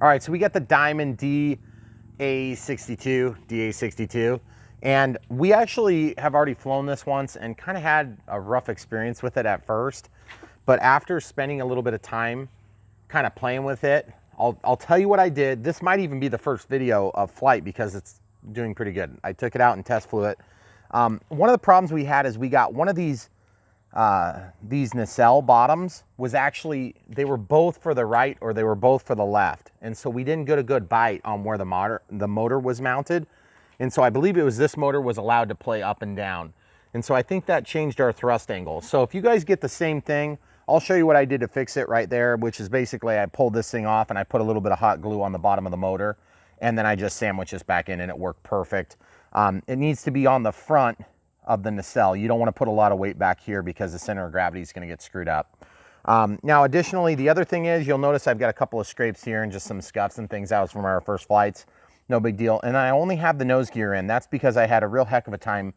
All right, so we got the Diamond DA62, and we actually have already flown this once and kind of had a rough experience with it at first. But after spending a little bit of time kind of playing with it, I'll tell you what I did. This might even be the first video of flight because it's doing pretty good. I took it out and test flew it. One of the problems we had is we got one of these nacelle bottoms was actually, they were both for the right or they were both for the left. And so we didn't get a good bite on where the motor was mounted. And so I believe it was this motor was allowed to play up and down. And so I think that changed our thrust angle. So if you guys get the same thing, I'll show you what I did to fix it right there, which is basically I pulled this thing off and I put a little bit of hot glue on the bottom of the motor. And then I just sandwiched this back in and it worked perfect. It needs to be on the front of the nacelle. You don't want to put a lot of weight back here because the center of gravity is going to get screwed up. Now, additionally, the other thing is you'll notice I've got a couple of scrapes here and just some scuffs and things out from our first flights. No big deal. And I only have the nose gear in. That's because I had a real heck of a time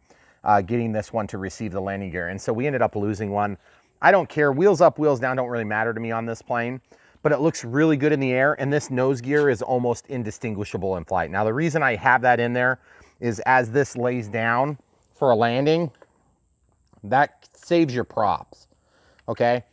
getting this one to receive the landing gear. And so we ended up losing one. I don't care. Wheels up, wheels down don't really matter to me on this plane, but it looks really good in the air. And this nose gear is almost indistinguishable in flight. Now, the reason I have that in there is as this lays down for a landing, that saves your props, okay?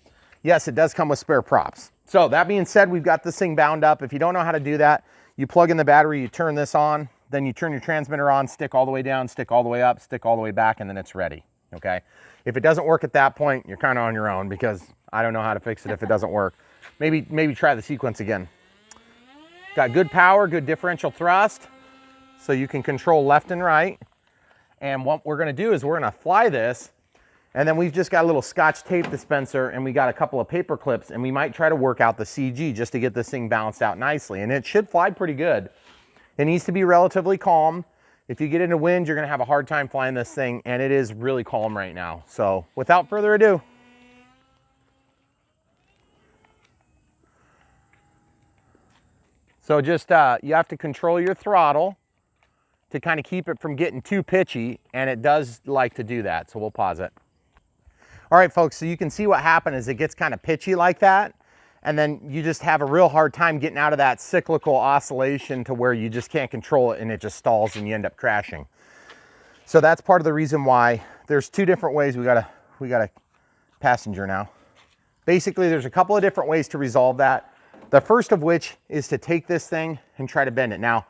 Yes, it does come with spare props. So that being said, we've got this thing bound up. If you don't know how to do that, you plug in the battery, you turn this on, then you turn your transmitter on, stick all the way down, stick all the way up, stick all the way back, and then it's ready, okay? If it doesn't work at that point, you're kind of on your own because I don't know how to fix it if it doesn't work. Maybe try the sequence again. Got good power, good differential thrust, so you can control left and right. And what we're gonna do is we're gonna fly this, and then we've just got a little Scotch tape dispenser and we got a couple of paper clips, and we might try to work out the CG just to get this thing balanced out nicely. And it should fly pretty good. It needs to be relatively calm. If you get into wind, you're gonna have a hard time flying this thing, and it is really calm right now. So without further ado, so just you have to control your throttle to kind of keep it from getting too pitchy, and it does like to do that, so we'll pause it. All right, folks, so you can see what happened is it gets kind of pitchy like that, and then you just have a real hard time getting out of that cyclical oscillation to where you just can't control it and it just stalls and you end up crashing. So that's part of the reason why there's two different ways. We got a passenger now. Basically, there's a couple of different ways to resolve that. The first of which is to take this thing and try to bend it. Now,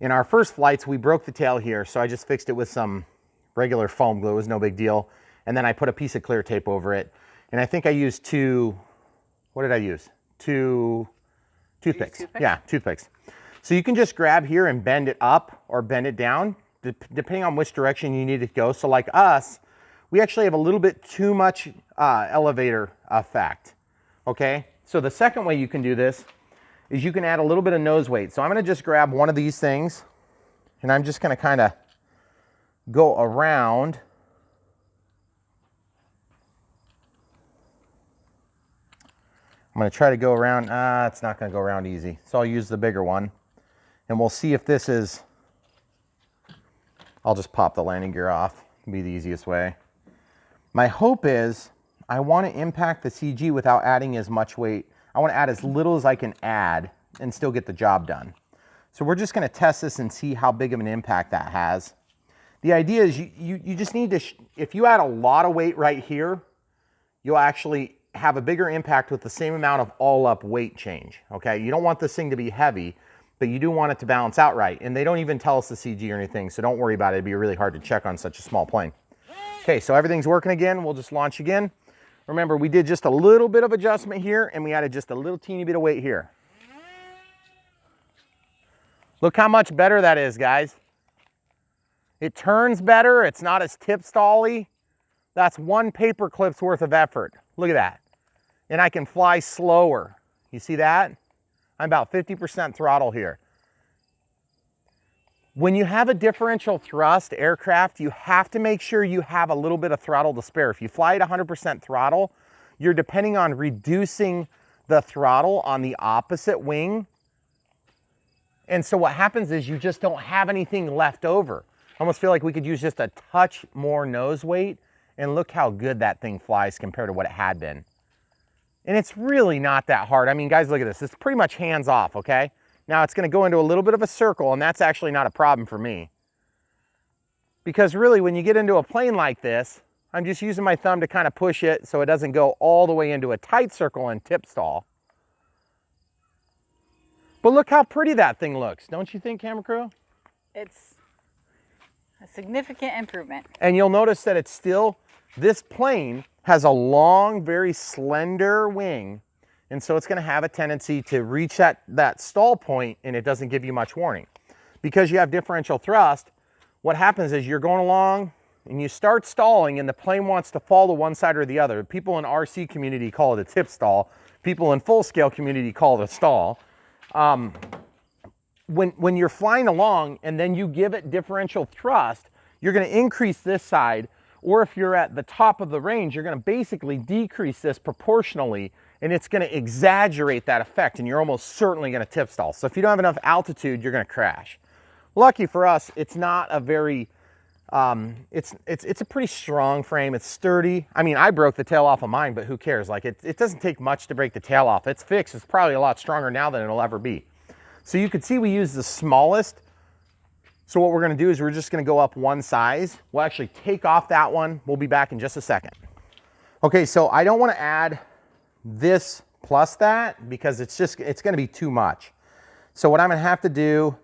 in our first flights, we broke the tail here, so I just fixed it with some regular foam glue. It was no big deal. And then I put a piece of clear tape over it. And I think I used what did I use? Two toothpicks. Yeah, toothpicks. So you can just grab here and bend it up or bend it down, depending on which direction you need it to go. So like us, we actually have a little bit too much elevator effect, okay? So the second way you can do this is you can add a little bit of nose weight. So I'm gonna just grab one of these things and I'm just gonna kind of go around. I'm gonna try to go around, it's not gonna go around easy. So I'll use the bigger one and we'll see if this is, I'll just pop the landing gear off, it'll be the easiest way. My hope is I wanna impact the CG without adding as much weight. I want to add as little as I can add and still get the job done. So we're just going to test this and see how big of an impact that has. The idea is you just need to, if you add a lot of weight right here, you'll actually have a bigger impact with the same amount of all up weight change, okay? You don't want this thing to be heavy, but you do want it to balance out right. And they don't even tell us the CG or anything, so don't worry about it. It'd be really hard to check on such a small plane. Okay, so everything's working again. We'll just launch again. Remember, we did just a little bit of adjustment here and we added just a little teeny bit of weight here. Look how much better that is, guys. It turns better. It's not as tip stally. That's one paper clip's worth of effort. Look at that. And I can fly slower. You see that? I'm about 50% throttle here. When you have a differential thrust aircraft, you have to make sure you have a little bit of throttle to spare. If you fly at 100% throttle, you're depending on reducing the throttle on the opposite wing. And so what happens is you just don't have anything left over. I almost feel like we could use just a touch more nose weight, and look how good that thing flies compared to what it had been. And it's really not that hard. I mean, guys, look at this. It's pretty much hands off, okay? Now it's going to go into a little bit of a circle, and that's actually not a problem for me. Because really, when you get into a plane like this, I'm just using my thumb to kind of push it so it doesn't go all the way into a tight circle and tip stall. But look how pretty that thing looks, don't you think, camera crew? It's a significant improvement. And you'll notice that it's still, this plane has a long, very slender wing, and so it's going to have a tendency to reach that stall point, and it doesn't give you much warning. Because you have differential thrust, what happens is you're going along and you start stalling and the plane wants to fall to one side or the other. People in RC community call it a tip stall. People in full scale community call it a stall. When you're flying along and then you give it differential thrust, you're going to increase this side, or if you're at the top of the range, you're going to basically decrease this proportionally, and it's going to exaggerate that effect, and you're almost certainly going to tip stall. So if you don't have enough altitude, you're going to crash. Lucky for us, it's not a very, it's a pretty strong frame. It's sturdy. I mean, I broke the tail off of mine, but who cares? Like it doesn't take much to break the tail off. It's fixed. It's probably a lot stronger now than it'll ever be. So you can see we use the smallest. So what we're going to do is we're just going to go up one size. We'll actually take off that one. We'll be back in just a second. Okay, so I don't want to add this plus that because it's going to be too much. So what I'm going to have to do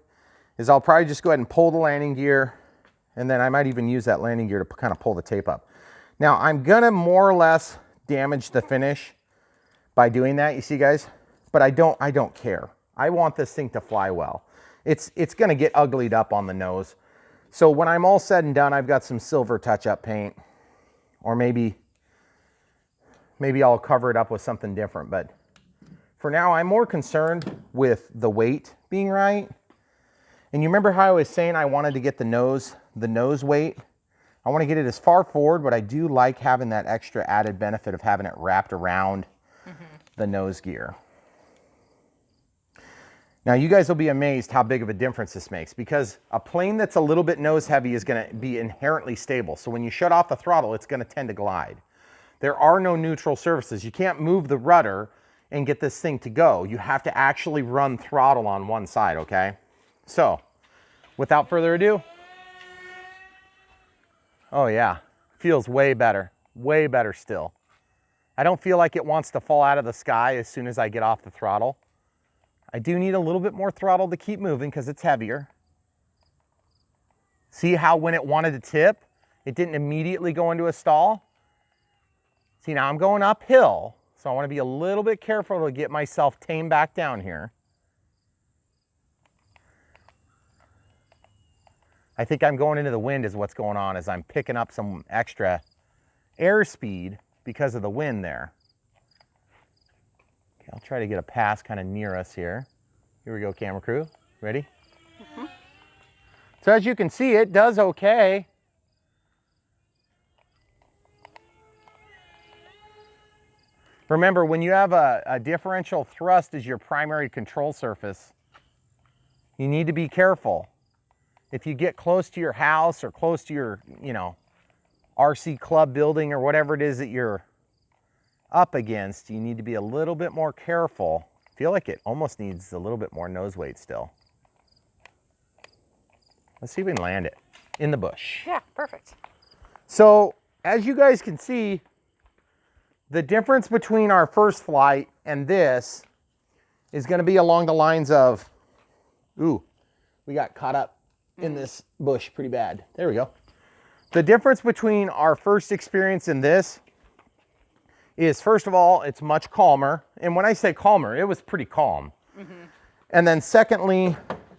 is I'll probably just go ahead and pull the landing gear, and then I might even use that landing gear to kind of pull the tape up. Now I'm going to more or less damage the finish by doing that, you see guys, but I don't care. I want this thing to fly well. It's going to get uglied up on the nose. So when I'm all said and done, I've got some silver touch-up paint, or maybe I'll cover it up with something different. But for now, I'm more concerned with the weight being right. And you remember how I was saying I wanted to get the nose weight? I want to get it as far forward, but I do like having that extra added benefit of having it wrapped around the nose gear. Now you guys will be amazed how big of a difference this makes, because a plane that's a little bit nose heavy is going to be inherently stable. So when you shut off the throttle, it's going to tend to glide. There are no neutral surfaces. You can't move the rudder and get this thing to go. You have to actually run throttle on one side, okay? So without further ado, oh yeah, feels way better still. I don't feel like it wants to fall out of the sky as soon as I get off the throttle. I do need a little bit more throttle to keep moving because it's heavier. See how when it wanted to tip, it didn't immediately go into a stall? See, now I'm going uphill, so I want to be a little bit careful to get myself tamed back down here. I think I'm going into the wind is what's going on, as I'm picking up some extra airspeed because of the wind there. Okay, I'll try to get a pass kind of near us here. Here we go, camera crew. Ready? So as you can see, it does okay. Remember, when you have a differential thrust as your primary control surface, you need to be careful. If you get close to your house or close to your, RC club building or whatever it is that you're up against, you need to be a little bit more careful. I feel like it almost needs a little bit more nose weight still. Let's see if we can land it in the bush. Yeah, perfect. So as you guys can see, the difference between our first flight and this is going to be along the lines of, ooh, we got caught up in this bush pretty bad. There we go. The difference between our first experience and this is, first of all, it's much calmer. And when I say calmer, it was pretty calm. And then secondly,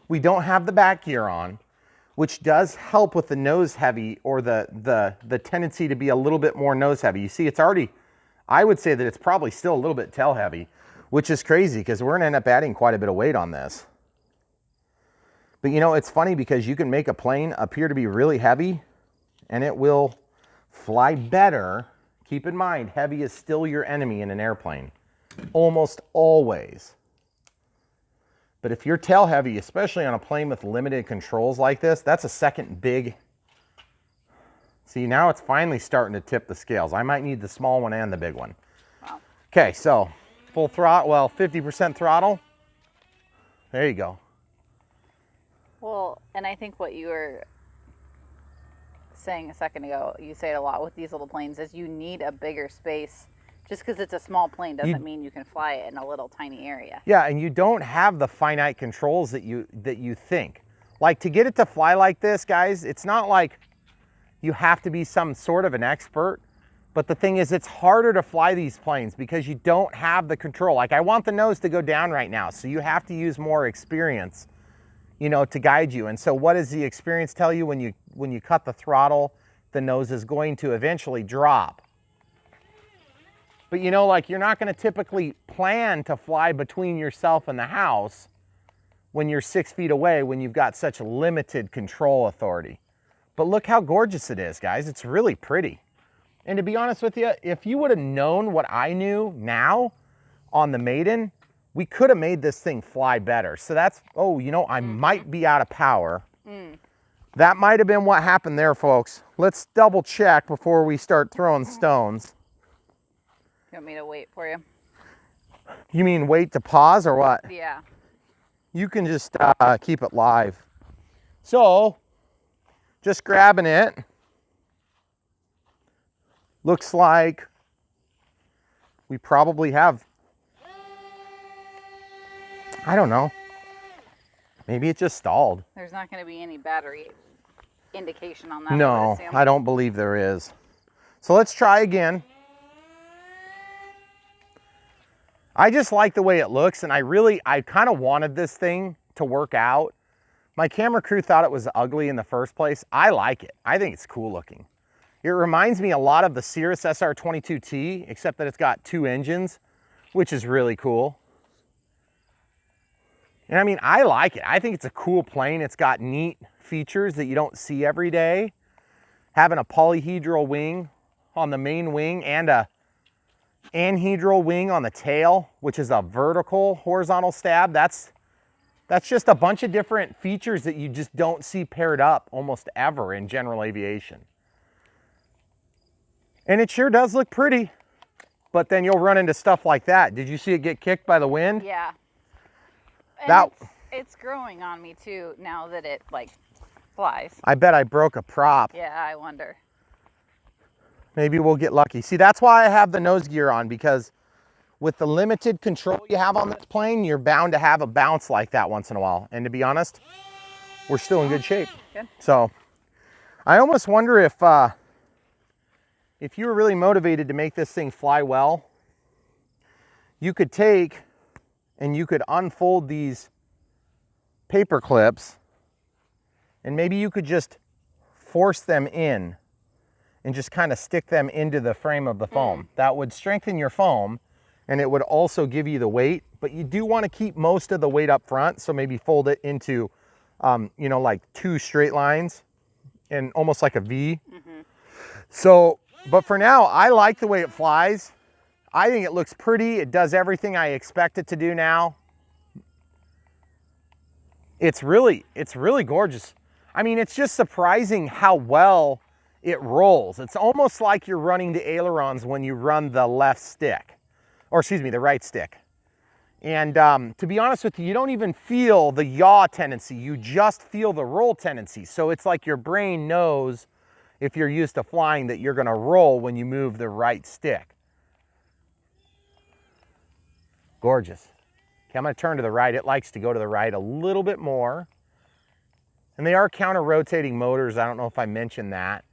we don't have the back gear on, which does help with the nose heavy, or the tendency to be a little bit more nose heavy. You see, it's already, I would say that it's probably still a little bit tail heavy, which is crazy because we're going to end up adding quite a bit of weight on this. But it's funny because you can make a plane appear to be really heavy and it will fly better. Keep in mind, heavy is still your enemy in an airplane, almost always. But if you're tail heavy, especially on a plane with limited controls like this, that's a second big. See, now it's finally starting to tip the scales. I might need the small one and the big one. Wow. Okay, so full throttle, well, 50% throttle. There you go. Well, and I think what you were saying a second ago, you say it a lot with these little planes, is you need a bigger space. Just because it's a small plane doesn't mean you can fly it in a little tiny area. Yeah, and you don't have the finite controls that you think. Like, to get it to fly like this, guys, it's not like you have to be some sort of an expert. But the thing is, it's harder to fly these planes because you don't have the control. Like, I want the nose to go down right now, so you have to use more experience, you know, to guide you. And so what does the experience tell you? When you cut the throttle, the nose is going to eventually drop. But you know, like, you're not going to typically plan to fly between yourself and the house when you're 6 feet away, when you've got such limited control authority. But look how gorgeous it is, guys. It's really pretty. And to be honest with you, if you would have known what I knew now on the Maiden, we could have made this thing fly better. So that's, oh, you know, I might be out of power. That might have been what happened there, folks. Let's double check before we start throwing stones. You want me to wait for you? You mean wait to pause or what? Yeah. You can just keep it live. So, just grabbing it. Looks like we probably have, I don't know, maybe it just stalled. There's not going to be any battery indication on that. No, I don't believe there is. So let's try again. I just like the way it looks, and I kind of wanted this thing to work out. My camera crew thought it was ugly in the first place. I like it. I think it's cool looking. It reminds me a lot of the Cirrus SR22T, except that it's got 2 engines, which is really cool. And I mean, I like it. I think it's a cool plane. It's got neat features that you don't see every day. Having a polyhedral wing on the main wing and a anhedral wing on the tail, which is a vertical horizontal stab. That's just a bunch of different features that you just don't see paired up almost ever in general aviation. And it sure does look pretty, but then you'll run into stuff like that. Did you see it get kicked by the wind? Yeah. And it's growing on me too now that it like flies. I bet I broke a prop. Yeah, I wonder. Maybe we'll get lucky. See, that's why I have the nose gear on, because with the limited control you have on this plane, you're bound to have a bounce like that once in a while. And to be honest, we're still in good shape. Good. So I almost wonder if you were really motivated to make this thing fly well, you could take and you could unfold these paper clips, and maybe you could just force them in and just kind of stick them into the frame of the foam. That would strengthen your foam, and it would also give you the weight, but you do want to keep most of the weight up front. So maybe fold it into, you know, like 2 straight lines and almost like a V. So, but for now, I like the way it flies. I think it looks pretty. It does everything I expect it to do now. It's really gorgeous. I mean, it's just surprising how well it rolls. It's almost like you're running the ailerons when you run the left stick, or excuse me, the right stick. And to be honest with you, you don't even feel the yaw tendency. You just feel the roll tendency. So it's like your brain knows, if you're used to flying, that you're gonna roll when you move the right stick. Gorgeous. Okay, I'm gonna turn to the right. It likes to go to the right a little bit more. And they are counter-rotating motors. I don't know if I mentioned that.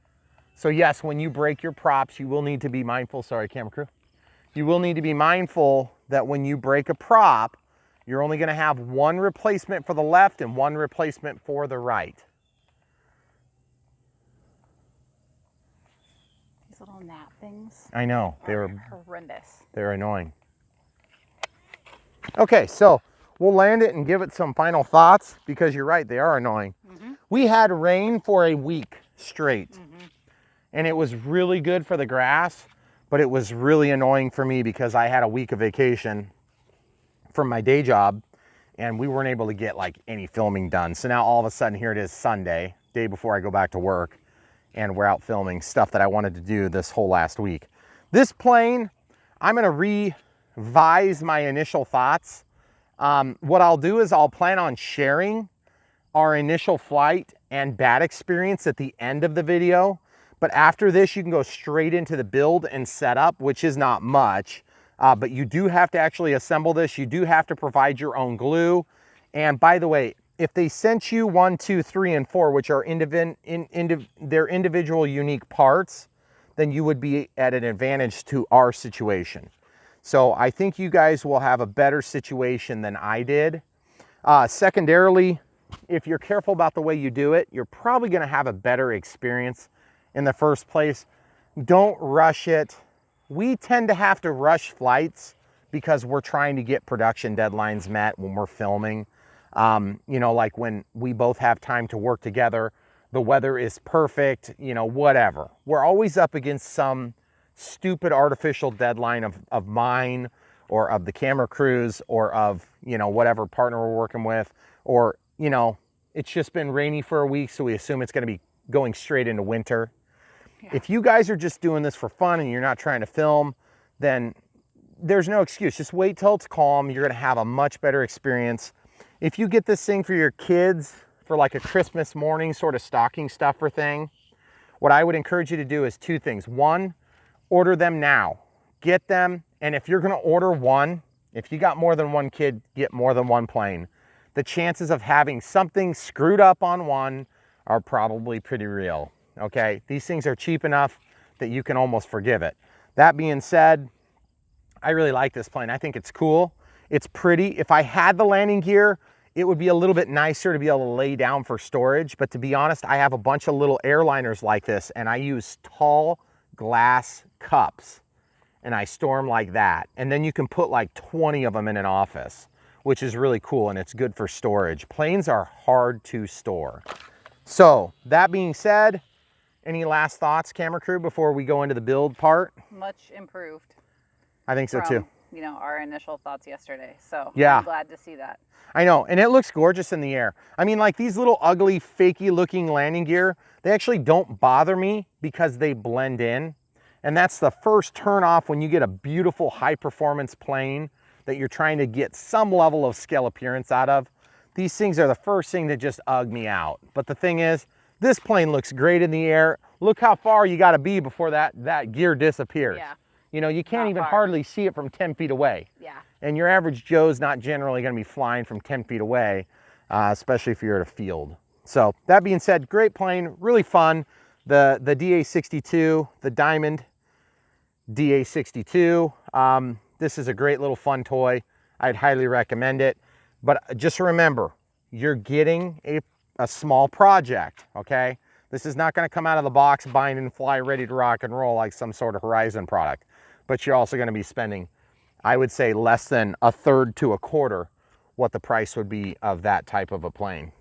So yes, when you break your props, you will need to be mindful, sorry, camera crew. You will need to be mindful that when you break a prop, you're only gonna have 1 replacement for the left and 1 replacement for the right. These little gnat things. I know, are horrendous. They're annoying. Okay, so we'll land it and give it some final thoughts, because you're right, they are annoying. We had rain for a week straight, and it was really good for the grass, but it was really annoying for me because I had a week of vacation from my day job, and we weren't able to get like any filming done. So now all of a sudden, here it is Sunday, day before I go back to work, and we're out filming stuff that I wanted to do this whole last week. This plane, I'm gonna revise my initial thoughts. What I'll do is I'll plan on sharing our initial flight and bad experience at the end of the video. But after this, you can go straight into the build and setup, which is not much. But you do have to actually assemble this. You do have to provide your own glue. And by the way, if they sent you 1, 2, 3, and 4, which are their individual unique parts, then you would be at an advantage to our situation. So I think you guys will have a better situation than I did. Secondarily, if you're careful about the way you do it, you're probably gonna have a better experience in the first place. Don't rush it. We tend to have to rush flights because we're trying to get production deadlines met when we're filming. You know, like when we both have time to work together, the weather is perfect, you know, whatever. We're always up against some stupid artificial deadline of mine or of the camera crews or of, you know, whatever partner we're working with, or, you know, it's just been rainy for a week, so we assume it's gonna be going straight into winter. Yeah. If you guys are just doing this for fun and you're not trying to film, then there's no excuse. Just wait till it's calm. You're gonna have a much better experience. If you get this thing for your kids for like a Christmas morning sort of stocking stuffer thing, what I would encourage you to do is 2 things. 1, order them now. Get them, and if you're gonna order one, if you got more than 1 kid, get more than 1 plane. The chances of having something screwed up on one are probably pretty real, okay? These things are cheap enough that you can almost forgive it. That being said, I really like this plane. I think it's cool. It's pretty. If I had the landing gear, it would be a little bit nicer to be able to lay down for storage. But to be honest, I have a bunch of little airliners like this, and I use tall glass cups, and I store them like that. And then you can put like 20 of them in an office, which is really cool, and it's good for storage. Planes are hard to store. So that being said, any last thoughts, camera crew, before we go into the build part? Much improved. I think so too. You know, our initial thoughts yesterday. So yeah, I'm glad to see that. I know, and it looks gorgeous in the air. I mean, like these little ugly, fakey looking landing gear, they actually don't bother me because they blend in. And that's the first turn off when you get a beautiful high performance plane that you're trying to get some level of scale appearance out of. These things are the first thing that just ug me out. But the thing is, this plane looks great in the air. Look how far you gotta be before that gear disappears. Yeah. You know, you can't even hardly see it from 10 feet away. Yeah. And your average Joe's not generally gonna be flying from 10 feet away, especially if you're at a field. So that being said, great plane, really fun. The DA62, the Diamond DA62. This is a great little fun toy. I'd highly recommend it. But just remember, you're getting a small project, okay? This is not gonna come out of the box, bind and fly, ready to rock and roll like some sort of Horizon product. But you're also gonna be spending, I would say, less than 1/3 to 1/4 what the price would be of that type of a plane.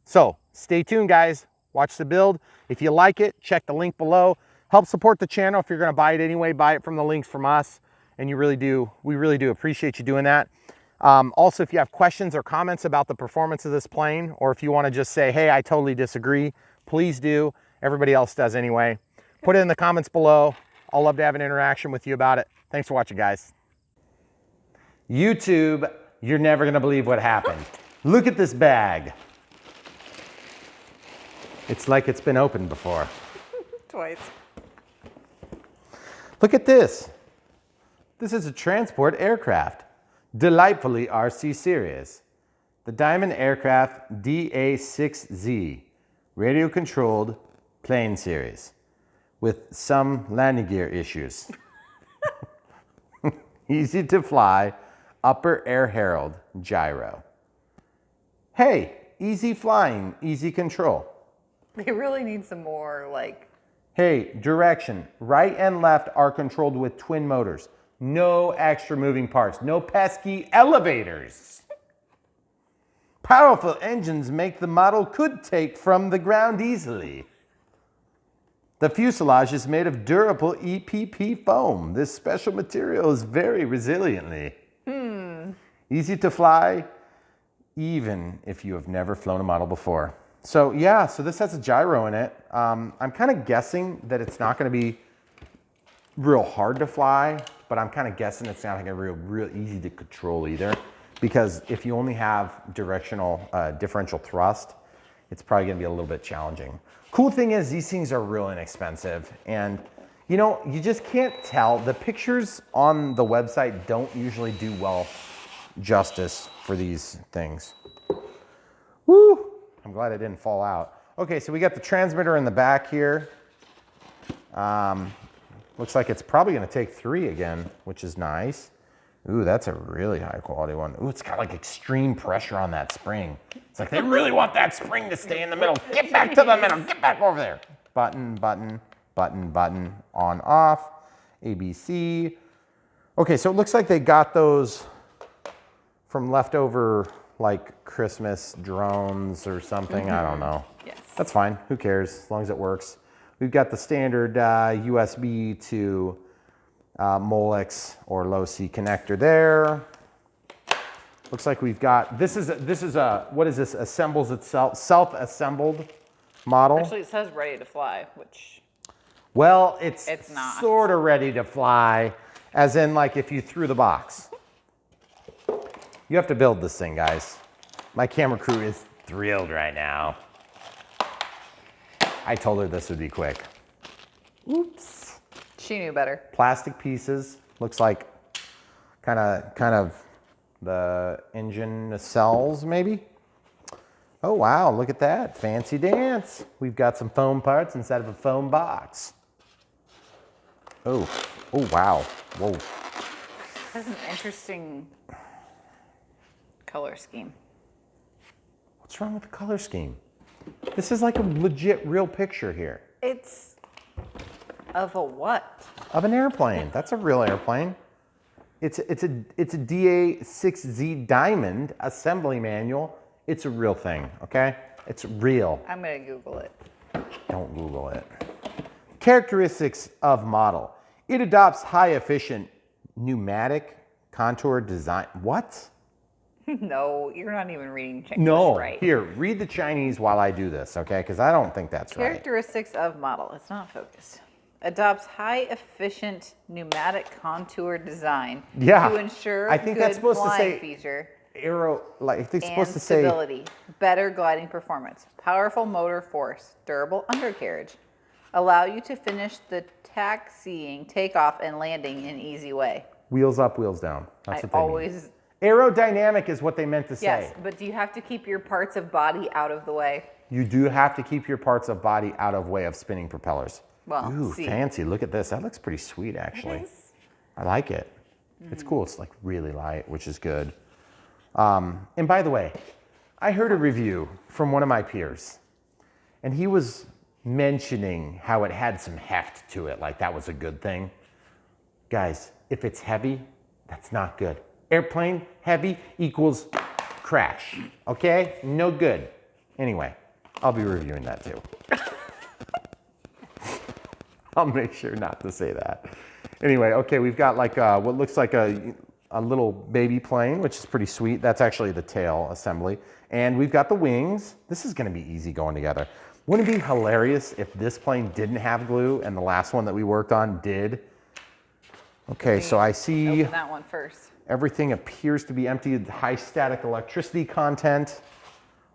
So stay tuned, guys. Watch the build. If you like it, check the link below. Help support the channel. If you're gonna buy it anyway, buy it from the links from us. And we really do appreciate you doing that. Also, if you have questions or comments about the performance of this plane, or if you wanna just say, hey, I totally disagree, please do. Everybody else does anyway. Put it in the comments below. I'll love to have an interaction with you about it. Thanks for watching, guys. YouTube, you're never gonna believe what happened. Look at this bag. It's like it's been opened before. Twice. Look at this. This is a transport aircraft. Delightfully RC series. The Diamond Aircraft DA6Z, radio controlled plane series with some landing gear issues. Easy to fly, upper air herald, gyro. Hey, easy flying, easy control. They really need some more like... Hey, direction, right and left are controlled with twin motors. No extra moving parts, no pesky elevators. Powerful engines make the model could take from the ground easily. The fuselage is made of durable EPP foam. This special material is very resiliently. Easy to fly, even if you have never flown a model before. So yeah, so this has a gyro in it. I'm kind of guessing that it's not going to be real hard to fly, but I'm kind of guessing it's not going to be real easy to control either. because if you only have differential thrust, it's probably gonna be a little bit challenging. Cool thing is these things are real inexpensive, and you know, you just can't tell. The pictures on the website don't usually do well justice for these things. Woo! I'm glad it didn't fall out. Okay, so we got the transmitter in the back here. Looks like it's probably gonna take 3 again, which is nice. Ooh, that's a really high quality one. Ooh, it's got like extreme pressure on that spring. It's like they really want that spring to stay in the middle. Get back to the middle, get back over there. Button, button, button, button, on, off, ABC. Okay, so it looks like they got those from leftover like Christmas drones or something. I don't know. Yes. That's fine, who cares, as long as it works. We've got the standard USB to Molex or low C connector there. Looks like we've got, this is a, what is this, assembles itself, self-assembled model. Actually, it says ready to fly, which Well, it's not. sort of ready to fly, as in like if you threw the box. You have to build this thing, guys. My camera crew is thrilled right now. I told her this would be quick. Oops. she knew better. Plastic pieces, looks like kind of the engine nacelles maybe. Oh wow, look at that, fancy dance. We've got some foam parts inside of a foam box. Oh wow, whoa. Has an interesting color scheme. What's wrong with the color scheme? This is like a legit real picture here. It's of a what? Of an airplane, that's a real airplane. It's a DA62 Diamond assembly manual. It's a real thing, okay? It's real. I'm gonna Google it. Don't Google it. Characteristics of model. It adopts high efficient pneumatic contour design. What? No, you're not even reading Chinese No, right. here, read the Chinese while I do this, okay? Because I don't think that's right. Characteristics of model. It's not focused. Adopts high efficient pneumatic contour design Yeah, to ensure I think good that's supposed to flying say feature Aero, like I think it's and supposed to say stability, better gliding performance, powerful motor force, durable undercarriage, allow you to finish the taxiing, takeoff, and landing in easy way. wheels up, wheels down. That's I what they mean. always, Aerodynamic is what they meant to say. yes, but do you have to keep your parts of body out of the way? You do have to keep your parts of body out of way of spinning propellers. Well, Ooh, see. fancy. Look at this. That looks pretty sweet, actually. Yes. I like it. It's cool. It's like really light, which is good. And by the way, I heard a review from one of my peers, and he was mentioning how it had some heft to it, like that was a good thing. Guys, if it's heavy, that's not good. Airplane, heavy equals crash, okay? No good. Anyway, I'll be reviewing that too. I'll make sure not to say that. Anyway, okay, we've got like what looks like a little baby plane, which is pretty sweet. That's actually the tail assembly. And we've got the wings. This is gonna be easy going together. Wouldn't it be hilarious if this plane didn't have glue and the last one that we worked on did? Okay, so I see Open that one first. everything appears to be empty. High static electricity content.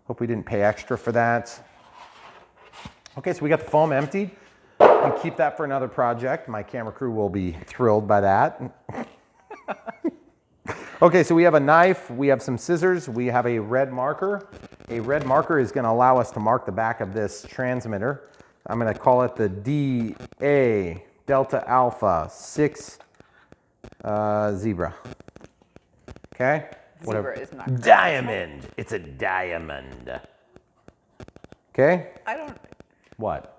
Hope we didn't pay extra for that. Okay, so we got the foam emptied. And keep that for another project. My camera crew will be thrilled by that. Okay, so we have a knife, we have some scissors, we have a red marker. A red marker is gonna allow us to mark the back of this transmitter. I'm gonna call it the DA Delta Alpha 6 Zebra. Okay? Zebra is not correct. Diamond. It's a diamond. Okay? I don't, What?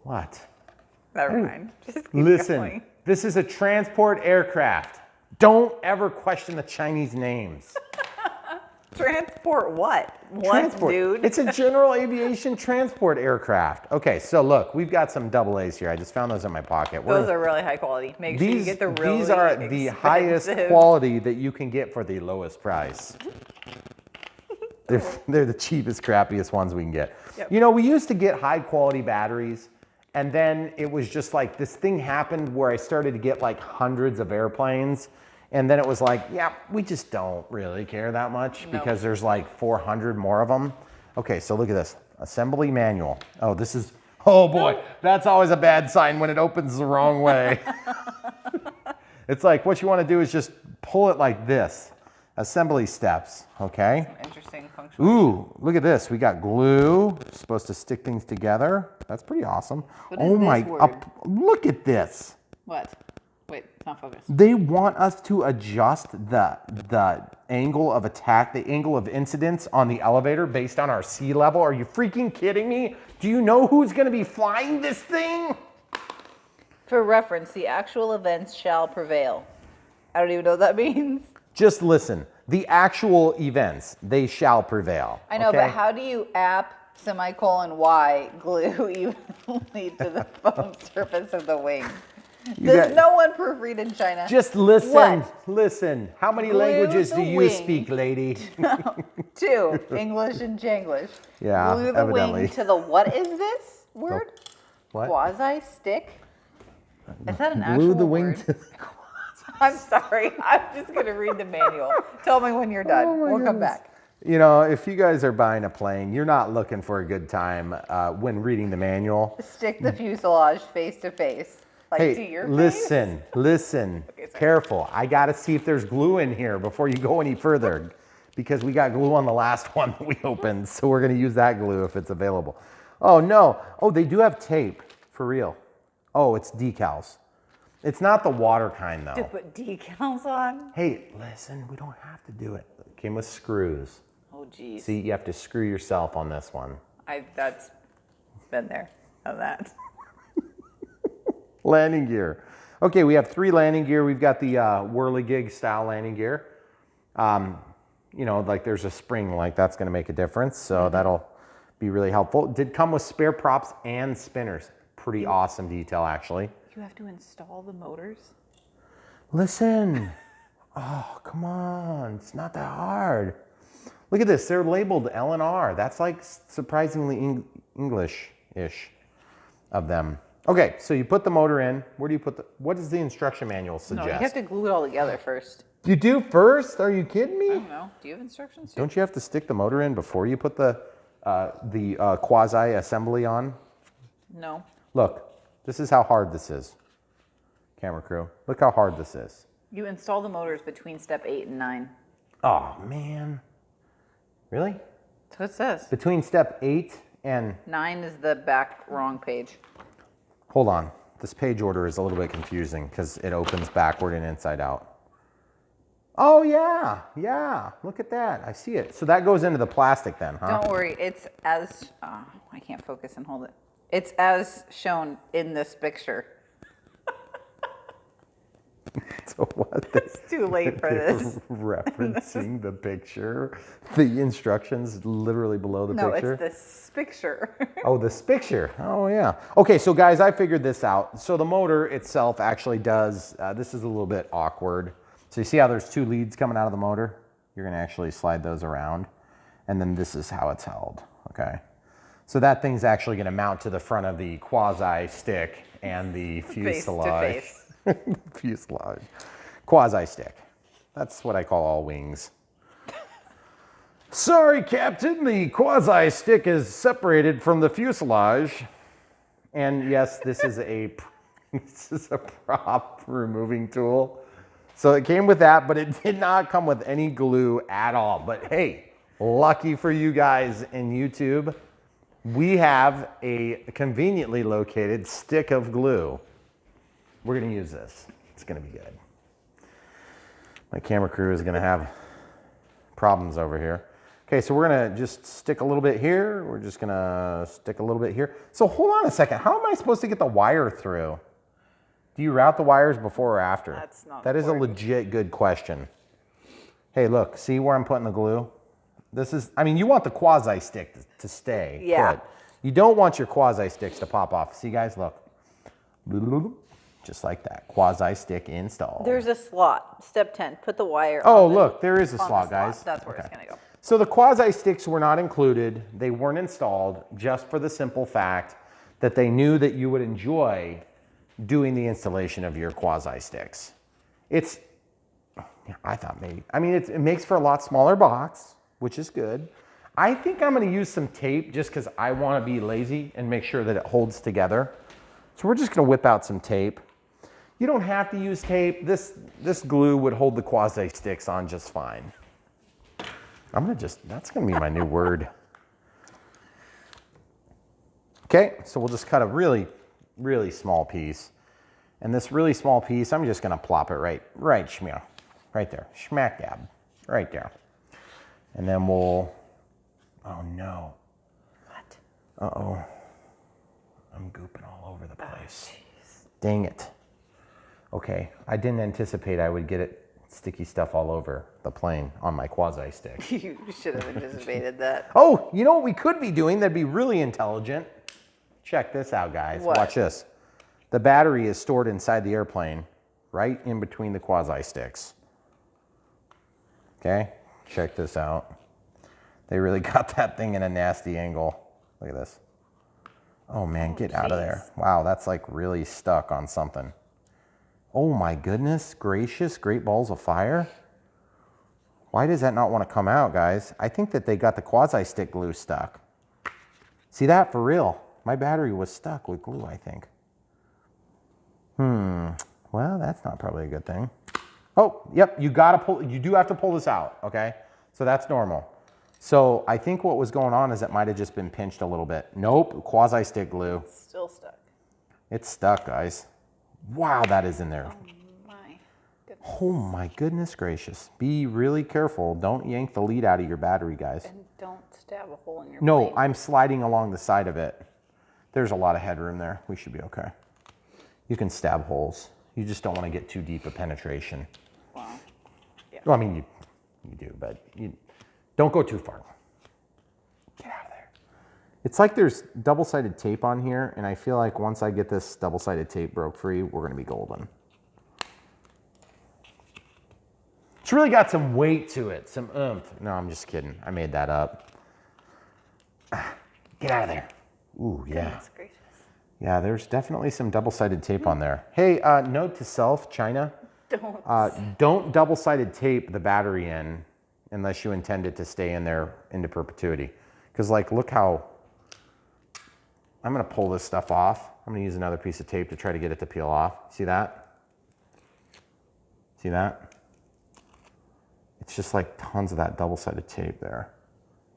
What? never mind. Just keep Listen, going. this is a transport aircraft. Don't ever question the Chinese names. Transport what? What, Transport. dude? It's a general aviation transport aircraft. Okay, so look, we've got some double A's here. I just found those in my pocket. Those are really high quality. Make sure you get the really these are the highest expensive- quality that you can get for the lowest price. They're the cheapest, crappiest ones we can get. Yep. You know, we used to get high quality batteries, and then it was just like this thing happened where I started to get like hundreds of airplanes, And then it was like, yeah, we just don't really care that much because there's like 400 more of them. Okay, so look at this. Assembly manual. Oh, this is, oh boy, that's always a bad sign when it opens the wrong way. It's like what you want to do is just pull it like this. Assembly steps, okay? Some interesting function. Ooh, look at this. We got glue, supposed to stick things together. That's pretty awesome. What is this word? Look at this. What? Wait, it's not focused. They want us to adjust the angle of attack, the angle of incidence on the elevator based on our sea level. Are you freaking kidding me? Do you know who's going to be flying this thing? For reference, the actual events shall prevail. I don't even know what that means. Just listen. The actual events, they shall prevail. I know, okay? but how do you Y glue evenly to the foam surface of the wing? Does no one proofread in China? Just listen. What? Listen. How many Glue languages the do you wing. speak, lady? 2, English and Janglish. Yeah, Glue the evidently. wing to the, what is this word? What? Quasi-stick? Is that an Glue actual the wing word? to... I'm sorry. I'm just going to read the manual. Tell me when you're done. We'll come back. You know, if you guys are buying a plane, you're not looking for a good time when reading the manual. Stick the fuselage face to face. Like to your listen, face? listen, Okay, sorry. careful. I got to see if there's glue in here before you go any further because we got glue on the last one that we opened. So we're going to use that glue if it's available. Oh, no. Oh, they do have tape for real. Oh, it's decals. It's not the water kind though. To put decals on? Hey, listen, we don't have to do it. It came with screws. Oh, geez. See, you have to screw yourself on this one. That's been there. On that. Landing gear. Okay, we have 3 landing gear. We've got the whirligig style landing gear. You know, like there's a spring, like that's going to make a difference. So that'll be really helpful. It did come with spare props and spinners. Pretty awesome detail, actually. You have to install the motors? Listen. Oh, come on. It's not that hard. Look at this. They're labeled L and R. That's like surprisingly English-ish of them. Okay, so you put the motor in. Where do you put what does the instruction manual suggest? No, you have to glue it all together first. You do first? Are you kidding me? I don't know. Do you have instructions? Don't you have to stick the motor in before you put the quasi-assembly on? No. Look, this is how hard this is. Camera crew, look how hard this is. You install the motors between step 8 and 9. Oh, man. Really? That's what it says. Between step 8 and... 9 is the back wrong page. Hold on. This page order is a little bit confusing because it opens backward and inside out. Oh, yeah. Yeah. Look at that. I see it. So that goes into the plastic then, huh? Don't worry. It's as... I can't focus and hold it. It's as shown in this picture. So what? It's too late for this. Referencing the picture. The instructions literally below the No, picture. it's this picture. Oh, this picture. Oh, yeah. Okay, so guys, I figured this out. So the motor itself actually does, this is a little bit awkward. So you see how there's 2 leads coming out of the motor? You're going to actually slide those around. And then this is how it's held, okay? So that thing's actually going to mount to the front of the quasi-stick and the fuselage. Face to face. Fuselage. Quasi-stick. That's what I call all wings. Sorry, Captain, the quasi-stick is separated from the fuselage. And yes, this is a prop removing tool. So it came with that, but it did not come with any glue at all. But hey, lucky for you guys in YouTube, we have a conveniently located stick of glue. We're going to use this. It's going to be good. My camera crew is going to have problems over here. Okay, so we're going to just stick a little bit here. We're just going to stick a little bit here. So hold on a second. How am I supposed to get the wire through? Do you route the wires before or after? That's not That is a important. legit good question. Hey, look, see where I'm putting the glue? This is, I mean, you want the quasi-stick to stay Yeah. put. You don't want your quasi-sticks to pop off. See, guys, look. Just like that. Quasi-stick installed. There's a slot. Step 10. Put the wire Oh, on the, look, there is a on the slot, guys. That's where Okay. it's going to go. So the quasi-sticks were not included. They weren't installed just for the simple fact that they knew that you would enjoy doing the installation of your quasi-sticks. It's Yeah, I thought maybe. I mean, it makes for a lot smaller box, which is good. I think I'm going to use some tape just because I want to be lazy and make sure that it holds together. So we're just going to whip out some tape. You don't have to use tape. This glue would hold the quasi sticks on just fine. I'm going to just, that's going to be my new word. Okay, so we'll just cut a really, really small piece. And this really small piece, I'm just going to plop it right there, smack dab, right there. And then we'll, oh no. What? Uh-oh. I'm gooping all over the place. Oh, dang it. Okay, I didn't anticipate I would get it sticky stuff all over the plane on my quasi stick. You should have anticipated that. Oh, you know what we could be doing that'd be really intelligent? Check this out, guys. What? Watch this. The battery is stored inside the airplane, right in between the quasi sticks. Okay, check this out. They really got that thing in a nasty angle. Look at this. Oh man, get out of there. Wow, that's like really stuck on something. Oh my goodness gracious, great balls of fire. Why does that not want to come out, guys? I think that they got the quasi stick glue stuck. See that for real? My battery was stuck with glue, I think. Well, that's not probably a good thing. Oh, yep, you do have to pull this out, okay? So that's normal. So I think what was going on is it might have just been pinched a little bit. Nope, quasi stick glue. It's still stuck. It's stuck, guys. Wow, that is in there. My goodness. Oh my goodness gracious. Be really careful. Don't yank the lead out of your battery, guys. And don't stab a hole in your No, plane. I'm sliding along the side of it. There's a lot of headroom there. We should be okay. You can stab holes. You just don't want to get too deep a penetration. Wow. Yeah. Well, I mean, you do, but you don't go too far. Get out of there. It's like there's double-sided tape on here, and I feel like once I get this double-sided tape broke free, we're going to be golden. It's really got some weight to it, some oomph. No, I'm just kidding. I made that up. Get out of there. Ooh, yeah. Goodness gracious. Yeah, there's definitely some double-sided tape on there. Hey, note to self, China. Don't double-sided tape the battery in unless you intend it to stay in there into perpetuity. Because, like, look how... I'm going to pull this stuff off. I'm going to use another piece of tape to try to get it to peel off. See that? See that? It's just like tons of that double-sided tape there.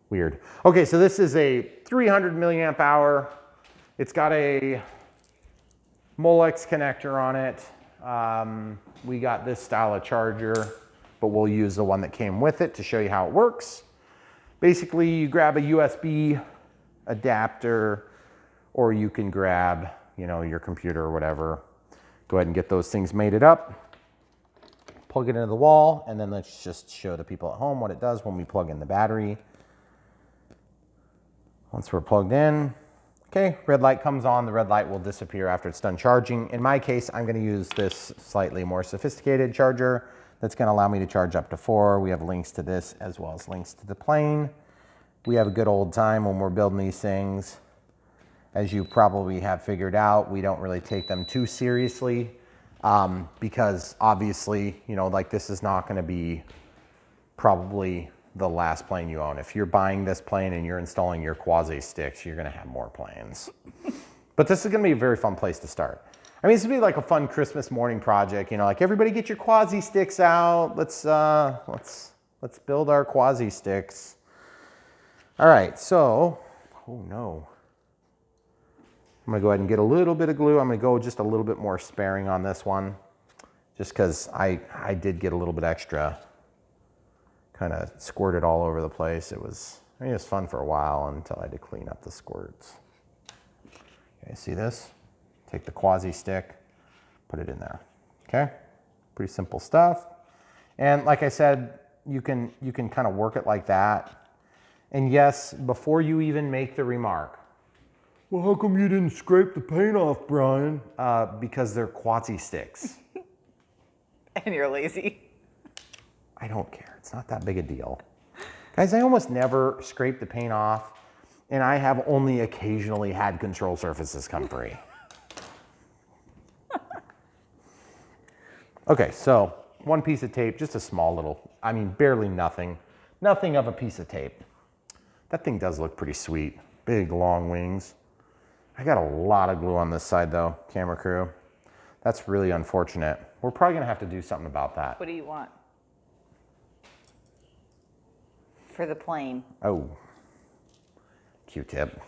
Weird. Okay, so this is a 300 milliamp hour. It's got a Molex connector on it. We got this style of charger, but we'll use the one that came with it to show you how it works. Basically, you grab a USB adapter, or you can grab, you know, your computer or whatever. Go ahead and get those things mated up. Plug it into the wall, and then let's just show the people at home what it does when we plug in the battery. Once we're plugged in, okay, red light comes on. The red light will disappear after it's done charging. In my case, I'm going to use this slightly more sophisticated charger that's going to allow me to charge up to 4. We have links to this as well as links to the plane. We have a good old time when we're building these things. As you probably have figured out, we don't really take them too seriously because obviously, you know, like this is not going to be probably the last plane you own. If you're buying this plane and you're installing your quasi sticks, you're going to have more planes. But this is going to be a very fun place to start. I mean, this would be like a fun Christmas morning project, you know, like everybody get your quasi sticks out. Let's build our quasi sticks. All right, so, oh no. I'm gonna go ahead and get a little bit of glue. I'm gonna go just a little bit more sparing on this one, just because I did get a little bit extra, kind of squirted all over the place. It was fun for a while until I had to clean up the squirts. Okay, see this? Take the quasi stick, put it in there. Okay, pretty simple stuff. And like I said, you can kind of work it like that. And yes, before you even make the remark, well, how come you didn't scrape the paint off, Brian? Because they're quasi sticks. And you're lazy. I don't care. It's not that big a deal. Guys, I almost never scrape the paint off, and I have only occasionally had control surfaces come free. Okay, so one piece of tape, just a small little, I mean, barely nothing. Nothing of a piece of tape. That thing does look pretty sweet. Big, long wings. I got a lot of glue on this side though, camera crew. That's really unfortunate. We're probably gonna have to do something about that. What do you want? For the plane. Oh, Q-tip.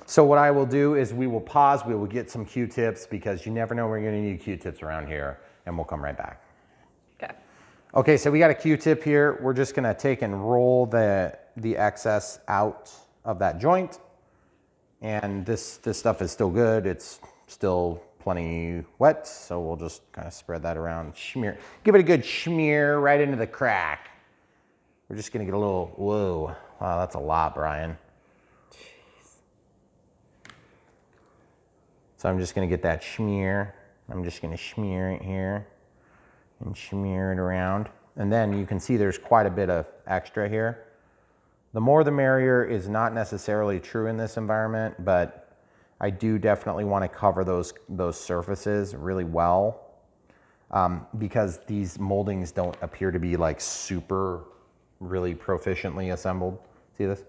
So what I will do is we will pause, we will get some Q-tips because you never know when you're gonna need Q-tips around here, and we'll come right back. Okay. Okay, so we got a Q-tip here. We're just gonna take and roll the excess out of that joint. And this stuff is still good. It's still plenty wet, so we'll just kind of spread that around, smear, give it a good smear right into the crack. We're just gonna get a little, whoa, wow, that's a lot, Brian. Jeez. So I'm just gonna get that smear. I'm just gonna smear it here and smear it around. And then you can see there's quite a bit of extra here. The more the merrier is not necessarily true in this environment, but I do definitely want to cover those surfaces really well because these moldings don't appear to be like super really proficiently assembled. See this?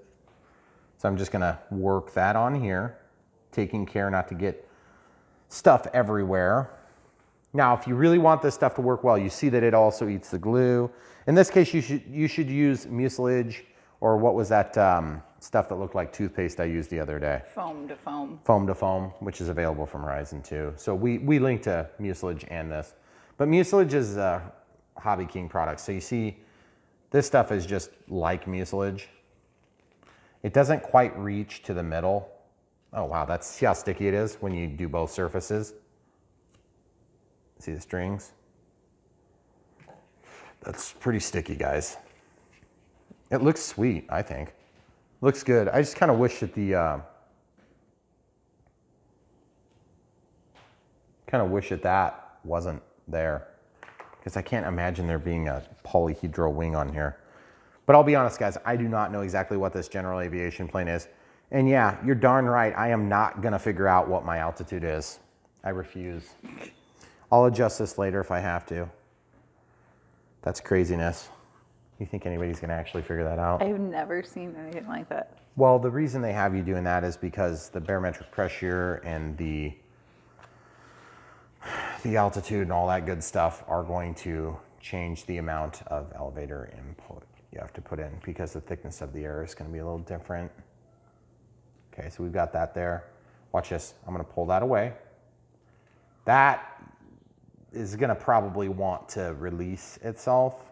So I'm just gonna work that on here, taking care not to get stuff everywhere. Now, if you really want this stuff to work well, you see that it also eats the glue. In this case, you should use mucilage, or what was that stuff that looked like toothpaste I used the other day? Foam to foam. Foam to foam, which is available from Horizon too. So we linked to mucilage and this. But mucilage is a Hobby King product. So you see, this stuff is just like mucilage. It doesn't quite reach to the middle. Oh wow, see how sticky it is when you do both surfaces? See the strings? That's pretty sticky, guys. It looks sweet, I think. Looks good. I just kind of wish that that wasn't there, because I can't imagine there being a polyhedral wing on here. But I'll be honest, guys, I do not know exactly what this general aviation plane is. And yeah, you're darn right, I am not gonna figure out what my altitude is. I refuse. I'll adjust this later if I have to. That's craziness. You think anybody's gonna actually figure that out? I've never seen anything like that. Well, the reason they have you doing that is because the barometric pressure and the altitude and all that good stuff are going to change the amount of elevator input you have to put in, because the thickness of the air is gonna be a little different. Okay, so we've got that there. Watch this, I'm gonna pull that away. That is gonna probably want to release itself.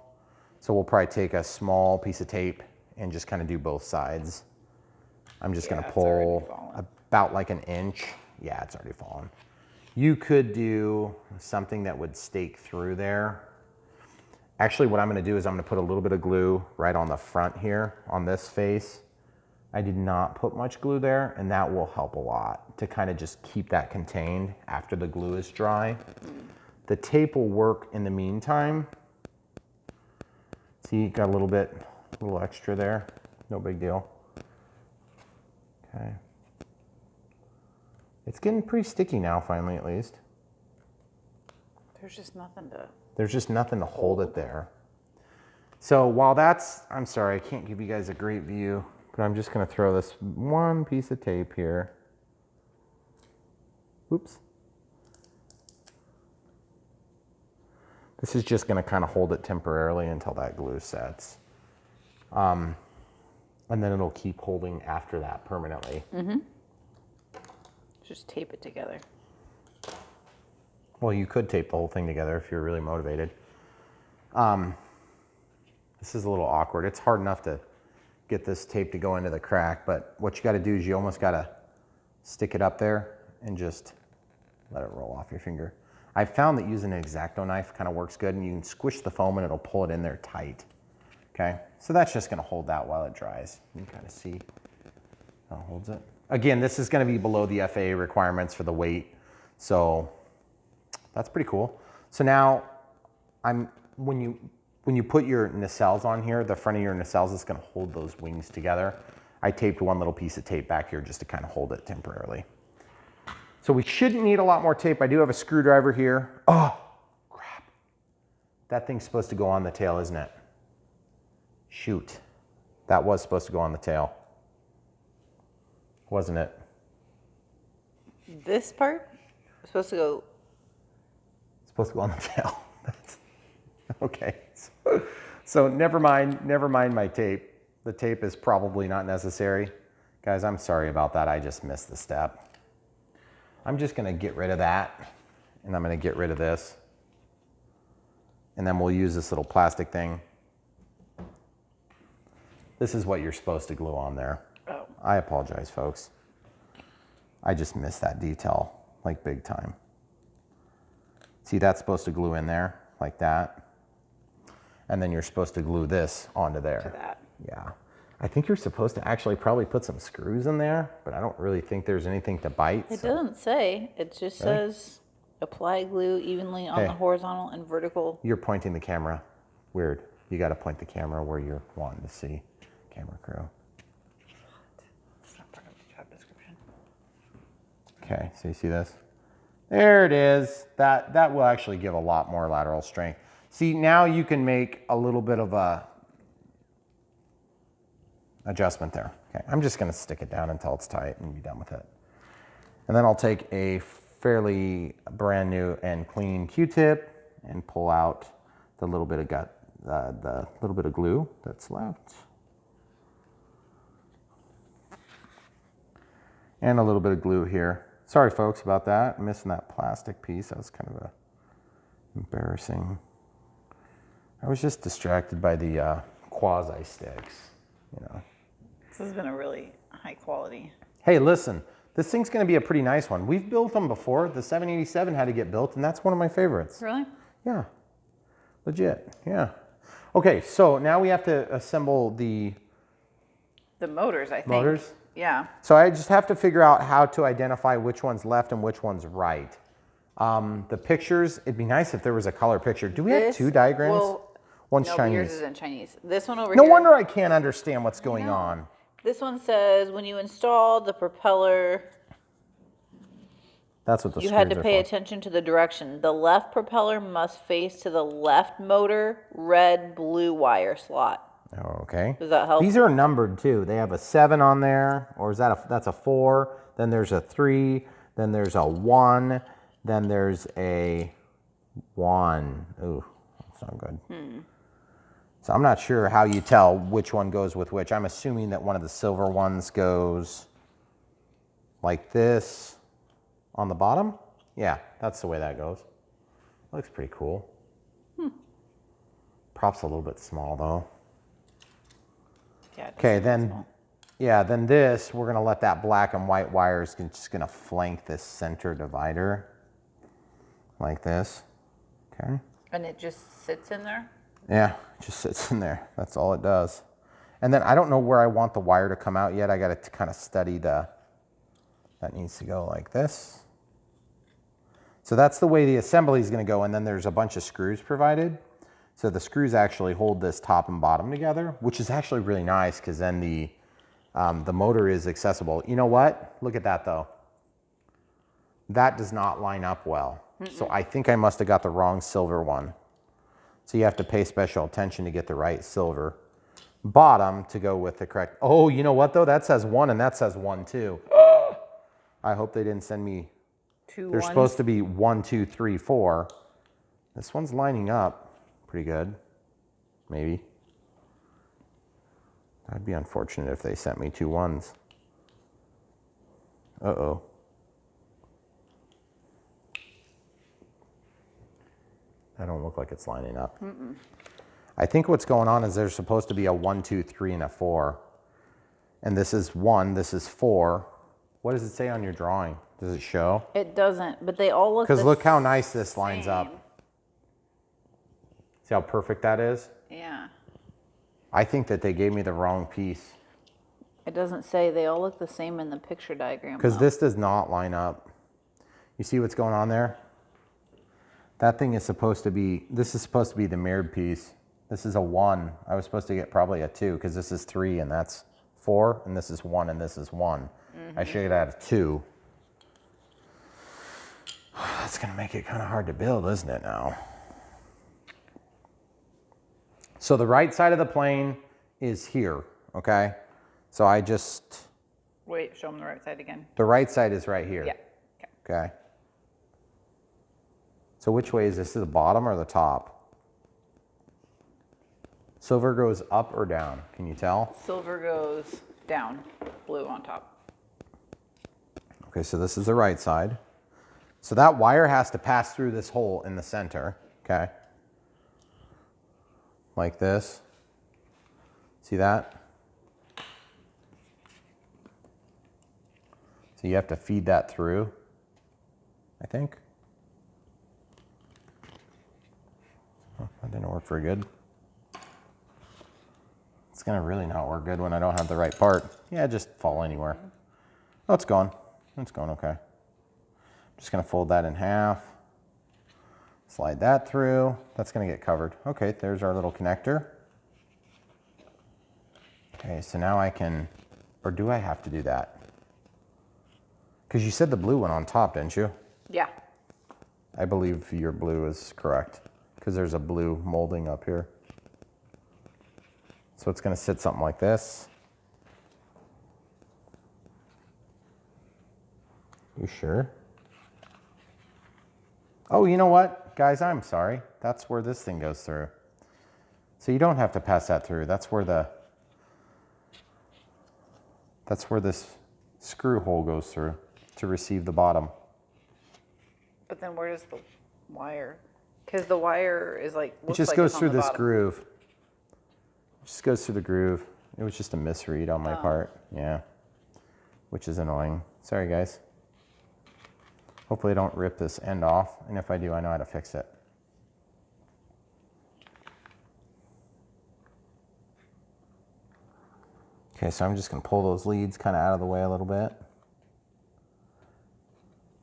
So we'll probably take a small piece of tape and just kind of do both sides. I'm just gonna pull about like an inch. Yeah, it's already fallen. You could do something that would stake through there. Actually, what I'm gonna do is I'm gonna put a little bit of glue right on the front here on this face. I did not put much glue there, and that will help a lot to kind of just keep that contained after the glue is dry. The tape will work in the meantime. See, got a little extra there. No big deal. Okay. It's getting pretty sticky now, finally, at least. There's just nothing to... There's just nothing to hold it there. So while that's, I'm sorry, I can't give you guys a great view, but I'm just gonna throw this one piece of tape here. Oops. This is just gonna kind of hold it temporarily until that glue sets. And then it'll keep holding after that permanently. Mm-hmm. Just tape it together. Well, you could tape the whole thing together if you're really motivated. This is a little awkward. It's hard enough to get this tape to go into the crack, but what you gotta do is you almost gotta stick it up there and just let it roll off your finger. I found that using an X-Acto knife kind of works good, and you can squish the foam and it'll pull it in there tight. Okay, so that's just gonna hold that while it dries. You can kind of see how it holds it. Again, this is gonna be below the FAA requirements for the weight, so that's pretty cool. So now, when you put your nacelles on here, the front of your nacelles is gonna hold those wings together. I taped one little piece of tape back here just to kind of hold it temporarily. So we shouldn't need a lot more tape. I do have a screwdriver here. Oh, crap. That thing's supposed to go on the tail, isn't it? Shoot. That was supposed to go on the tail. Wasn't it? This part is supposed to go. It's supposed to go on the tail. Okay. So never mind my tape. The tape is probably not necessary. Guys, I'm sorry about that. I just missed the step. I'm just gonna get rid of that, and I'm gonna get rid of this. And then we'll use this little plastic thing. This is what you're supposed to glue on there. Oh. I apologize, folks. I just missed that detail, like big time. See, that's supposed to glue in there, like that. And then you're supposed to glue this onto there. To that. Yeah. I think you're supposed to actually probably put some screws in there, but I don't really think there's anything to bite. It doesn't say. It just says apply glue evenly on the horizontal and vertical. You're pointing the camera. Weird. You got to point the camera where you're wanting to see. Camera crew. It's not part of the job description. Okay, so you see this? There it is. That will actually give a lot more lateral strength. See, now you can make a little bit of a adjustment there. Okay, I'm just gonna stick it down until it's tight and be done with it. And then I'll take a fairly brand new and clean Q-tip and pull out the little bit of the little bit of glue that's left. And a little bit of glue here. Sorry folks about that. I'm missing that plastic piece. That was kind of embarrassing. I was just distracted by the quasi sticks, you know. This has been a really high quality. Hey, listen, this thing's gonna be a pretty nice one. We've built them before. The 787 had to get built, and that's one of my favorites. Really? Yeah, legit, yeah. Okay, so now we have to assemble the motors, I think. motors. Yeah. So I just have to figure out how to identify which one's left and which one's right. The pictures, it'd be nice if there was a color picture. Do we have two diagrams? Well, One's no, Chinese. yours is in Chinese. This one over No here. wonder I can't understand what's going on. This one says when you install the propeller, That's what the you had to screws are pay for. attention to the direction. The left propeller must face to the left motor red blue wire slot. Oh, okay. Does that help? These are numbered too. They have a 7 on there, or is that that's a 4? Then there's a 3. Then there's a 1. Then there's a 1. Ooh, that's not good. So I'm not sure how you tell which one goes with which. I'm assuming that one of the silver ones goes like this on the bottom. Yeah, that's the way that goes. Looks pretty cool. Prop's a little bit small though. Yeah, Okay, then, yeah, then this, we're gonna let that black and white wires just gonna flank this center divider like this, okay? And it just sits in there? Yeah, it just sits in there. That's all it does. And then I don't know where I want the wire to come out yet. I gotta kind of study that needs to go like this. So that's the way the assembly is gonna go, and then there's a bunch of screws provided. So the screws actually hold this top and bottom together, which is actually really nice because then the motor is accessible. You know what? Look at that though. That does not line up well. So I think I must have got the wrong silver one. So you have to pay special attention to get the right silver bottom to go with the correct. Oh, you know what though? That says 1 and that says 1 too. I hope they didn't send me. They're supposed to be 1, 2, 3, 4. This one's lining up pretty good, maybe. That'd be unfortunate if they sent me 2 1s. Uh-oh. That don't look like it's lining up. I think what's going on is there's supposed to be a 1, 2, 3, and a 4. And this is 1, this is 4. What does it say on your drawing? Does it show? It doesn't, but they all look Because look how nice this lines up. See how perfect that is? Yeah. I think that they gave me the wrong piece. It doesn't say. They all look the same in the picture diagram. Because this does not line up. You see what's going on there? That thing is supposed to be, this is supposed to be the mirrored piece. This is a 1. I was supposed to get probably a 2 because this is 3 and that's 4 and this is 1 and this is 1. I should have had a 2. That's gonna make it kind of hard to build, isn't it now? So the right side of the plane is here, okay? So I just, Wait, show them the right side again. the right side is right here. Yeah. Okay. Okay. So which way is this? The bottom or the top? Silver goes up or down? Can you tell? Silver goes down, blue on top. Okay, so this is the right side. So that wire has to pass through this hole in the center, okay? Like this. See that? So you have to feed that through, I think. Oh, that didn't work very good. It's gonna really not work good when I don't have the right part. Yeah, just fall anywhere. Oh, it's gone. It's going okay. Just gonna fold that in half. Slide that through. That's gonna get covered. Okay, there's our little connector. Okay, so now I can, or do I have to do that? Because you said the blue went on top, didn't you? Yeah. I believe your blue is correct because there's a blue molding up here. So it's gonna sit something like this. You sure? Oh, you know what, guys, I'm sorry. That's where this thing goes through. So you don't have to pass that through. That's where this screw hole goes through to receive the bottom. But then where does the wire? Because the wire is like, It looks just like goes it's on through the this bottom. groove. It just goes through the groove. It was just a misread on my part. Yeah. Which is annoying. Sorry, guys. Hopefully I don't rip this end off. And if I do, I know how to fix it. Okay, so I'm just going to pull those leads kind of out of the way a little bit.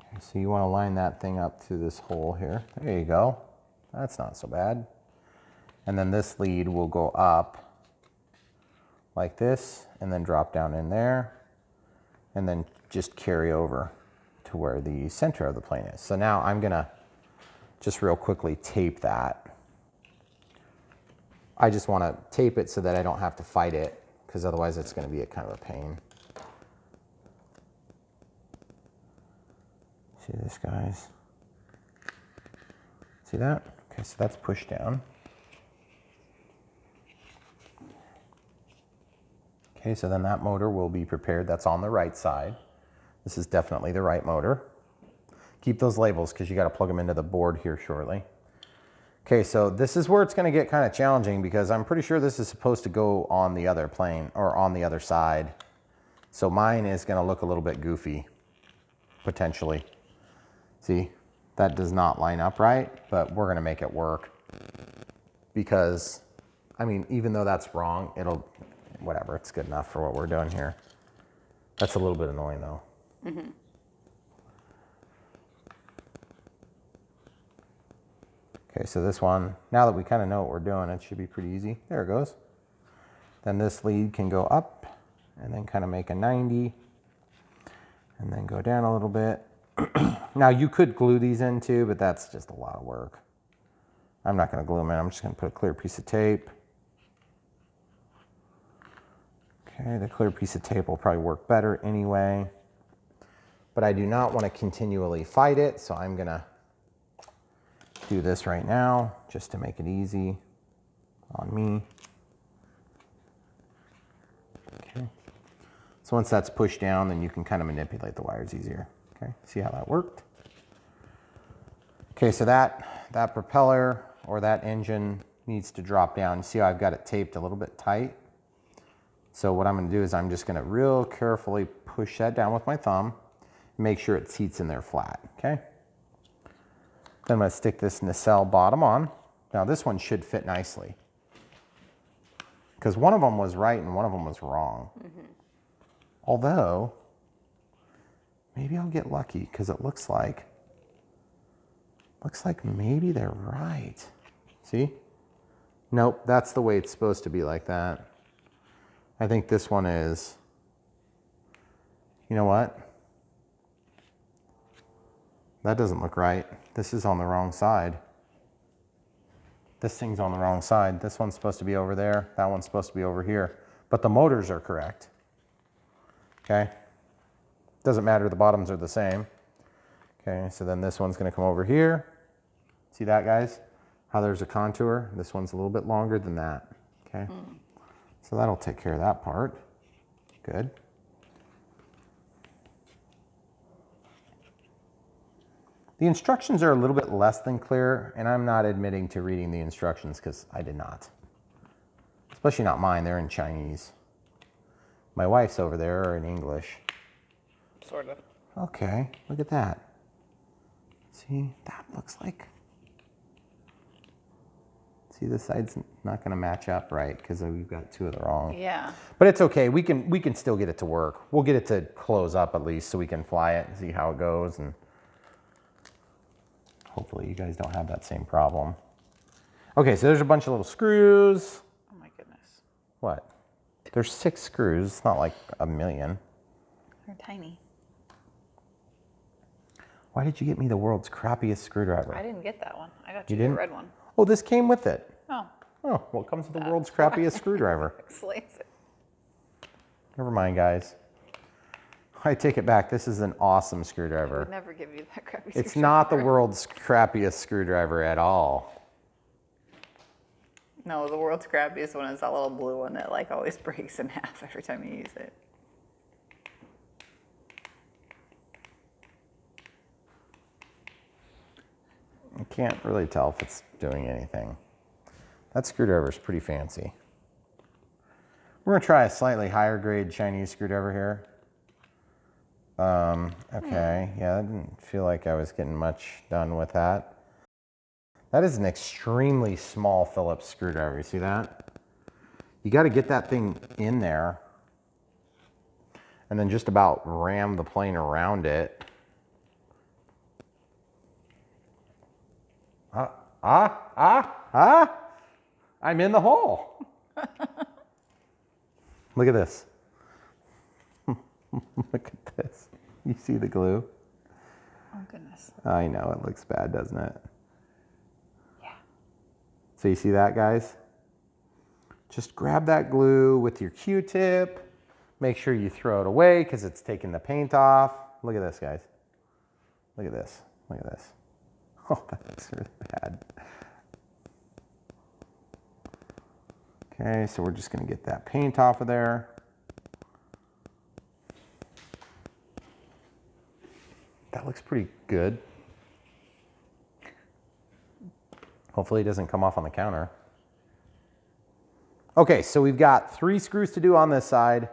Okay, so you want to line that thing up through this hole here. There you go. That's not so bad. And then this lead will go up like this and then drop down in there and then just carry over to where the center of the plane is. So now I'm going to just real quickly tape that. I just want to tape it so that I don't have to fight it, because otherwise it's going to be a kind of a pain. See this, guys? See that? Okay, so that's pushed down. Okay, so then that motor will be prepared. That's on the right side. This is definitely the right motor. Keep those labels because you got to plug them into the board here shortly. Okay, so this is where it's going to get kind of challenging because I'm pretty sure this is supposed to go on the other plane or on the other side. So mine is going to look a little bit goofy, potentially. See, that does not line up right, but we're going to make it work because, I mean, even though that's wrong, it'll, whatever, it's good enough for what we're doing here. That's a little bit annoying though. Mm-hmm. Okay, so this one, now that we kind of know what we're doing, it should be pretty easy. There it goes. Then this lead can go up and then kind of make a 90 and then go down a little bit. Now you could glue these in too, but that's just a lot of work. I'm not going to glue them in. I'm just going to put a clear piece of tape. Okay, the clear piece of tape will probably work better anyway, but I do not want to continually fight it, so I'm going to do this right now just to make it easy on me. Okay. So once that's pushed down, then you can kind of manipulate the wires easier. Okay, see how that worked? Okay, so that propeller or that engine needs to drop down. See how I've got it taped a little bit tight? So what I'm going to do is I'm just going to real carefully push that down with my thumb, make sure it seats in there flat, okay? Then I'm going to stick this nacelle bottom on. Now this one should fit nicely because one of them was right and one of them was wrong. Mm-hmm. Although, maybe I'll get lucky because it looks like maybe they're right. See? Nope, that's the way it's supposed to be, like that. I think this one is, you know what? That doesn't look right. This is on the wrong side. This thing's on the wrong side. This one's supposed to be over there. That one's supposed to be over here. But the motors are correct. Okay? Doesn't matter, the bottoms are the same. Okay, so then this one's gonna come over here. See that, guys? How there's a contour? This one's a little bit longer than that. Okay? So that'll take care of that part. Good. The instructions are a little bit less than clear, and I'm not admitting to reading the instructions because I did not. Especially not mine, they're in Chinese. My wife's over there are in English. Sort of. Okay, look at that. See, that looks like... See, this side's not gonna match up right because we've got two of the wrong. Yeah. But it's okay, we can still get it to work. We'll get it to close up at least so we can fly it and see how it goes, and hopefully you guys don't have that same problem. Okay, so there's a bunch of little screws. Oh my goodness. What? There's 6 screws, it's not like a million. They're tiny. Why did you get me the world's crappiest screwdriver? I didn't get that one. I got You you the didn't? red one. Oh, this came with it. Oh. Oh, well, it comes with the world's crappiest screwdriver. Explains it. Never mind, guys. I take it back. This is an awesome I screwdriver. would never give you that crappy It's not the world's crappiest screwdriver at all. No, the world's crappiest one is that little blue one that like always breaks in half every time you use it. I can't really tell if it's doing anything. That screwdriver is pretty fancy. We're gonna try a slightly higher grade Chinese screwdriver here. Okay, yeah, I didn't feel like I was getting much done with that. That is an extremely small Phillips screwdriver, you see that? You gotta get that thing in there and then just about ram the plane around it. I'm in the hole. Look at this. Look at this. You see the glue? Oh goodness. I know, it looks bad, doesn't it? Yeah. So you see that, guys? Just grab that glue with your Q-tip. Make sure you throw it away because it's taking the paint off. Look at this, guys. Look at this. Look at this. Oh, that looks really bad. Okay, so we're just gonna get that paint off of there. That looks pretty good. Hopefully it doesn't come off on the counter. Okay, so we've got 3 screws to do on this side.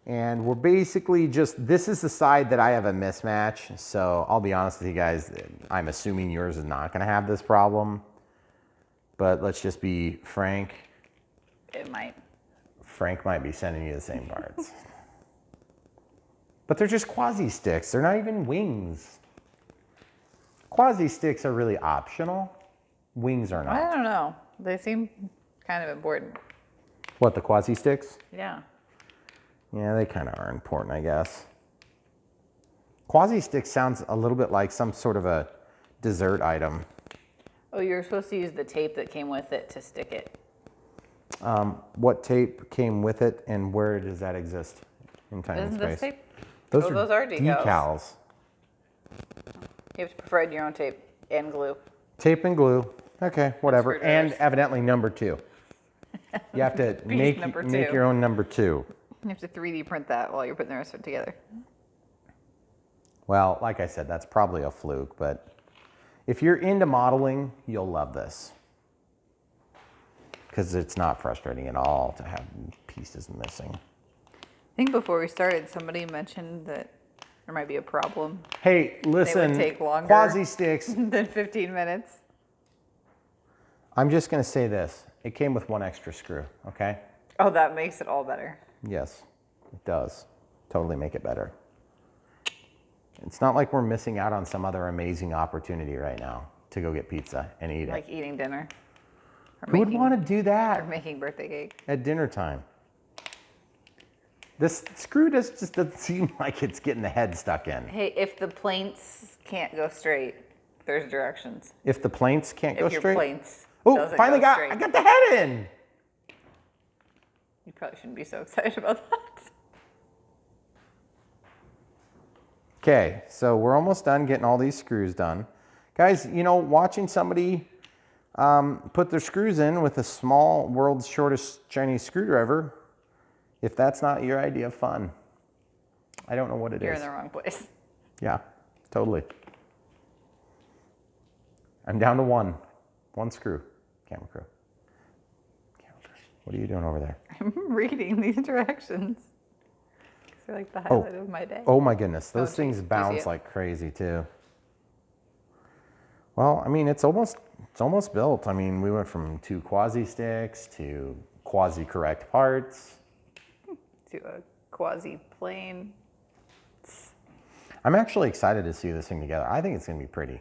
And we're basically just, this is the side that I have a mismatch. So I'll be honest with you guys, I'm assuming yours is not gonna have this problem. But let's just be frank. It might. Frank might be sending you the same parts. But they're just quasi sticks. They're not even wings. Quasi sticks are really optional. Wings are I not. don't know. They seem kind of important. What, the quasi sticks? Yeah. Yeah, they kind of are important, I guess. Quasi stick sounds a little bit like some sort of a dessert item. Oh, you're supposed to use the tape that came with it to stick it. What tape came with it and where does that exist in time and Isn't space? this tape? Those Oh, are those are decals. decals. You have to provide your own tape and glue. Tape and glue. Okay, whatever. And screwdrivers. evidently number 2. You have to make number 2. your own number 2. You have to 3D print that while you're putting the rest of it together. Well, like I said, that's probably a fluke, but if you're into modeling, you'll love this. Because it's not frustrating at all to have pieces missing. I think before we started, somebody mentioned that there might be a problem Hey, listen, take longer. quasi sticks. than 15 minutes. I'm just going to say this. It came with 1 extra screw, okay? Oh, that makes it all better. Yes, it does. Totally make it better. It's not like we're missing out on some other amazing opportunity right now to go get pizza and eat it. Like eating dinner. Or Who would want to do Or that making birthday cake. at dinner time? This screw just doesn't seem like it's getting the head stuck in. Hey, if the plates can't go straight, there's directions. If the plates can't go If your straight, plates Oh, Doesn't finally go I straight. got the head in. You probably shouldn't be so excited about that. Okay, so we're almost done getting all these screws done. Guys, you know, watching somebody put their screws in with a small world's shortest Chinese screwdriver, if that's not your idea of fun, I don't know what it You're is. in the wrong place. Yeah, totally. I'm down to one screw. Camera crew. Camera crew. What are you doing over there? I'm reading these directions. They're like the highlight of my day. Oh my goodness, those geez. things Do you see bounce it? like crazy too. Well, I mean, it's almost built. I mean, we went from 2 quasi sticks to quasi correct parts. To a quasi plane. I'm actually excited to see this thing together. I think it's gonna be pretty.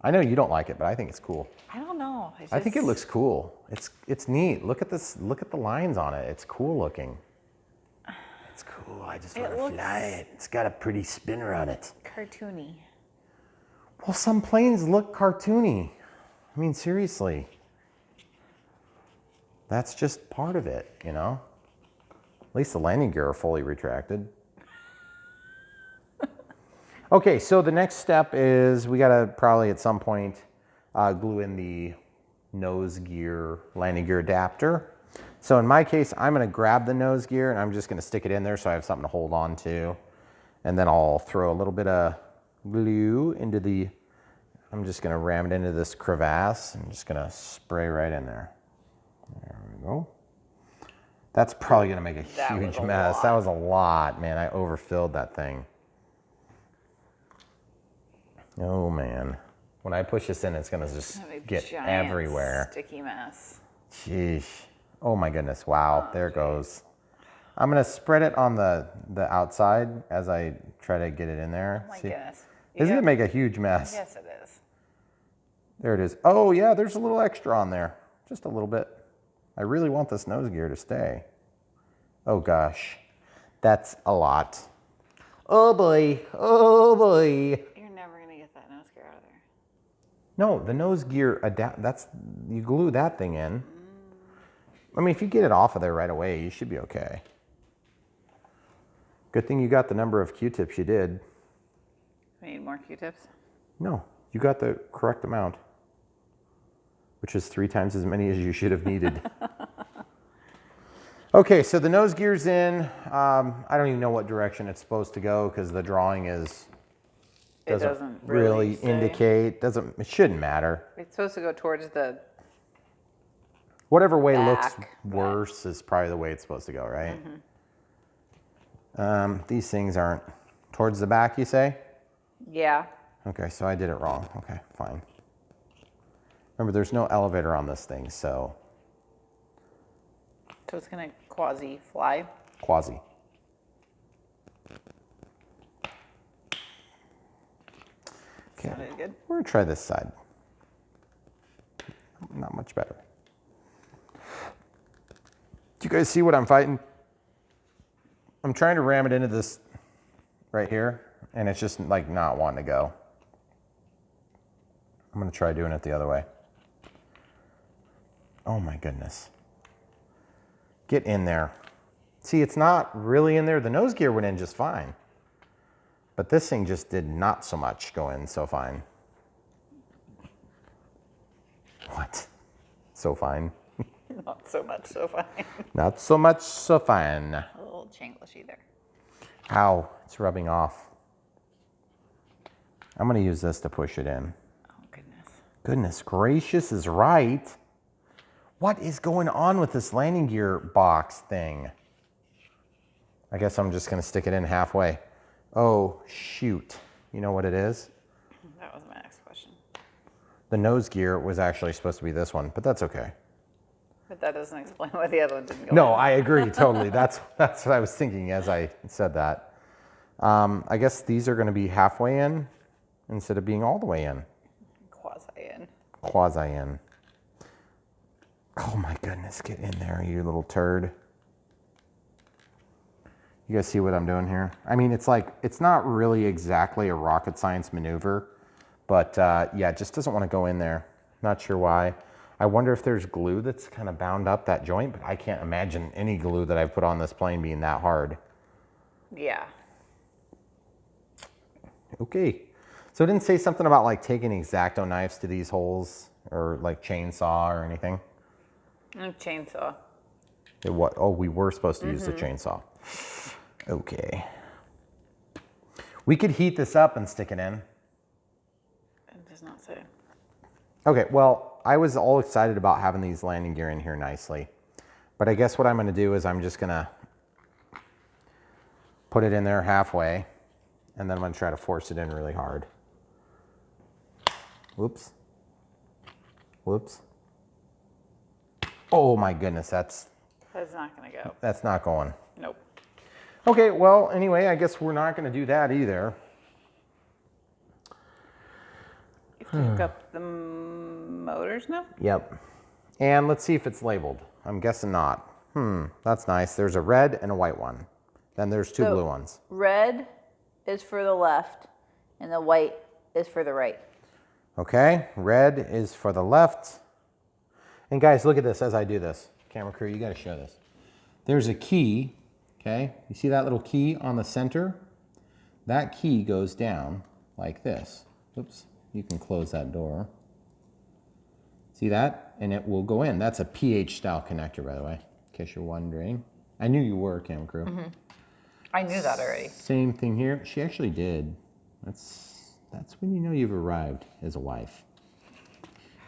I know you don't like it, but I think it's cool. I don't know. I think it looks cool. It's neat. Look at this. Look at the lines on it. It's cool looking. It's cool. I just want to fly it. It's got a pretty spinner on it. cartoony. Well, some planes look cartoony. I mean, seriously. That's just part of it, you know? At least the landing gear are fully retracted. Okay, so the next step is we gotta probably at some point glue in the nose gear, landing gear adapter. So in my case, I'm gonna grab the nose gear and I'm just gonna stick it in there so I have something to hold on to. And then I'll throw a little bit of glue into the, I'm just gonna ram it into this crevasse and just gonna spray right in there. There we go. That's probably gonna make a huge mess. That was a lot, man. I overfilled that thing. Oh man. When I push this in, it's gonna just get everywhere. Sticky mess. Sheesh. Oh my goodness. Wow. There it goes. I'm gonna spread it on the outside as I try to get it in there. Oh my See? goodness. Isn't it make a huge mess? Yes, it is. There it is. Oh yeah, there's a little extra on there. Just a little bit. I really want this nose gear to stay. Oh gosh. That's a lot. Oh boy. Oh boy. You're never gonna get that nose gear out of there. No, the nose gear that's, you glue that thing in. I mean, if you get it off of there right away, you should be okay. Good thing you got the number of Q-tips you did. We need more Q-tips. No, you got the correct amount, which is 3 times as many as you should have needed. Okay, so the nose gear's in. I don't even know what direction it's supposed to go because the drawing doesn't really indicate. It shouldn't matter. It's supposed to go towards the Whatever way looks back. worse is probably the way it's supposed to go, right? These things aren't towards the back, you say? Yeah. Okay, so I did it wrong. Okay, fine. Remember, there's no elevator on this thing, so So it's gonna quasi fly. quasi. Okay, Sounded good. we're gonna try this side. Not much better. Do you guys see what I'm fighting? I'm trying to ram it into this right here, and it's just like not wanting to go. I'm gonna try doing it the other way. Oh my goodness. Get in there. See, it's not really in there. The nose gear went in just fine. But this thing just did not so much go in so fine. What? So fine? Not so much so fine. Not so much so fine. A little changlishy there. Ow, it's rubbing off. I'm gonna use this to push it in. Oh goodness. Goodness gracious is right. What is going on with this landing gear box thing? I guess I'm just gonna stick it in halfway. Oh, shoot. You know what it is? That was my next question. The nose gear was actually supposed to be this one, but that's okay. But that doesn't explain why the other one didn't go No, in. I agree totally. That's what I was thinking as I said that. I guess these are gonna be halfway in instead of being all the way in. Quasi in. Quasi in. Oh my goodness, get in there, you little turd. You guys see what I'm doing here? I mean, it's like, it's not really exactly a rocket science maneuver, but yeah, it just doesn't want to go in there. Not sure why. I wonder if there's glue that's kind of bound up that joint, but I can't imagine any glue that I've put on this plane being that hard. Yeah. Okay. So it didn't say something about like taking X-Acto knives to these holes or like chainsaw or anything? A chainsaw. What? Oh, we were supposed to use the chainsaw. Okay. We could heat this up and stick it in. It does not say. Okay, well, I was all excited about having these landing gear in here nicely. But I guess what I'm going to do is I'm just going to put it in there halfway, and then I'm going to try to force it in really hard. Whoops. Whoops. Oh my goodness, that's not going to go. That's not going. Nope. Okay, well, anyway, I guess we're not going to do that either. You have to hook up the motors now? Yep. And let's see if it's labeled. I'm guessing not. That's nice. There's a red and a white one. Then there's two blue ones. Red is for the left, and the white is for the right. Okay, red is for the left. And guys, look at this as I do this. Camera crew, you got to show this. There's a key, okay? You see that little key on the center? That key goes down like this. Oops, you can close that door. See that? And it will go in. That's a PH style connector, by the way, in case you're wondering. I knew you were, camera crew. I knew that already. Same thing here. She actually did. That's when you know you've arrived as a wife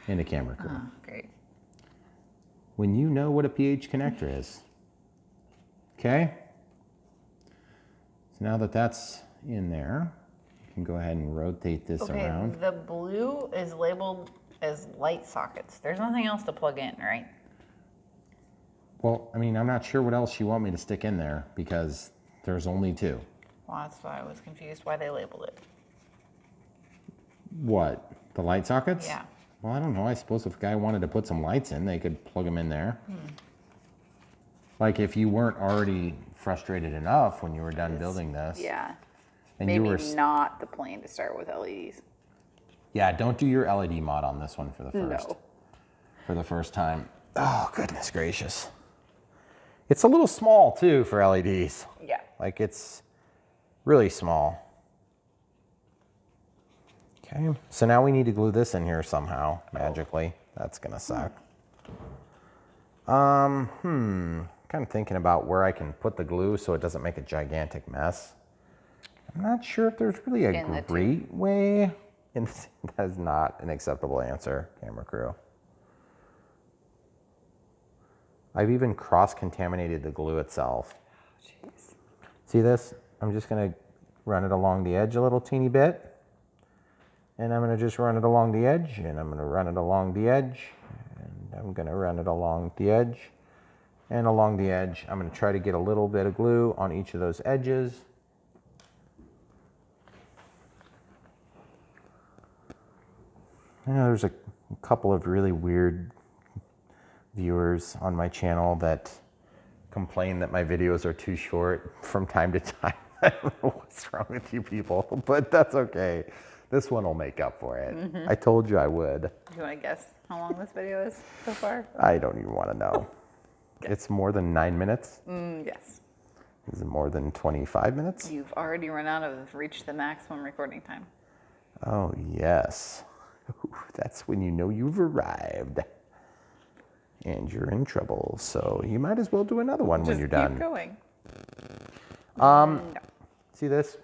and a camera crew. Oh, great. When you know what a PH connector is. Okay? So now that that's in there, you can go ahead and rotate this around. The blue is labeled as light sockets. There's nothing else to plug in, right? Well, I mean, I'm not sure what else you want me to stick in there because there's only two. Well, that's why I was confused why they labeled it. What? The light sockets? Yeah. Well, I don't know. I suppose if a guy wanted to put some lights in, they could plug them in there. Like if you weren't already frustrated enough when you were done building this. Yeah. And Maybe you were not the plane to start with LEDs. Yeah, don't do your LED mod on this one for the first. No. For the first time. Oh, goodness gracious. It's a little small too for LEDs. Yeah. Like it's really small. Okay, so now we need to glue this in here somehow, magically. That's gonna suck. Kind of thinking about where I can put the glue so it doesn't make a gigantic mess. I'm not sure if there's really a great way. And that is not an acceptable answer, camera crew. I've even cross-contaminated the glue itself. Jeez. See this? I'm just gonna run it along the edge a little teeny bit. And I'm gonna just run it along the edge, and I'm gonna run it along the edge, and I'm gonna run it along the edge, and along the edge. I'm gonna try to get a little bit of glue on each of those edges. You know, there's a couple of really weird viewers on my channel that complain that my videos are too short from time to time. I don't know what's wrong with you people, but that's okay. This one will make up for it. I told you I would. Do you want to guess how long this video is so far? I don't even want to know. It's more than 9 minutes? Yes. Is it more than 25 minutes? You've already reached the maximum recording time. Oh, yes. Ooh, that's when you know you've arrived. And you're in trouble. So you might as well do another one when you're done. Keep going. No. See this?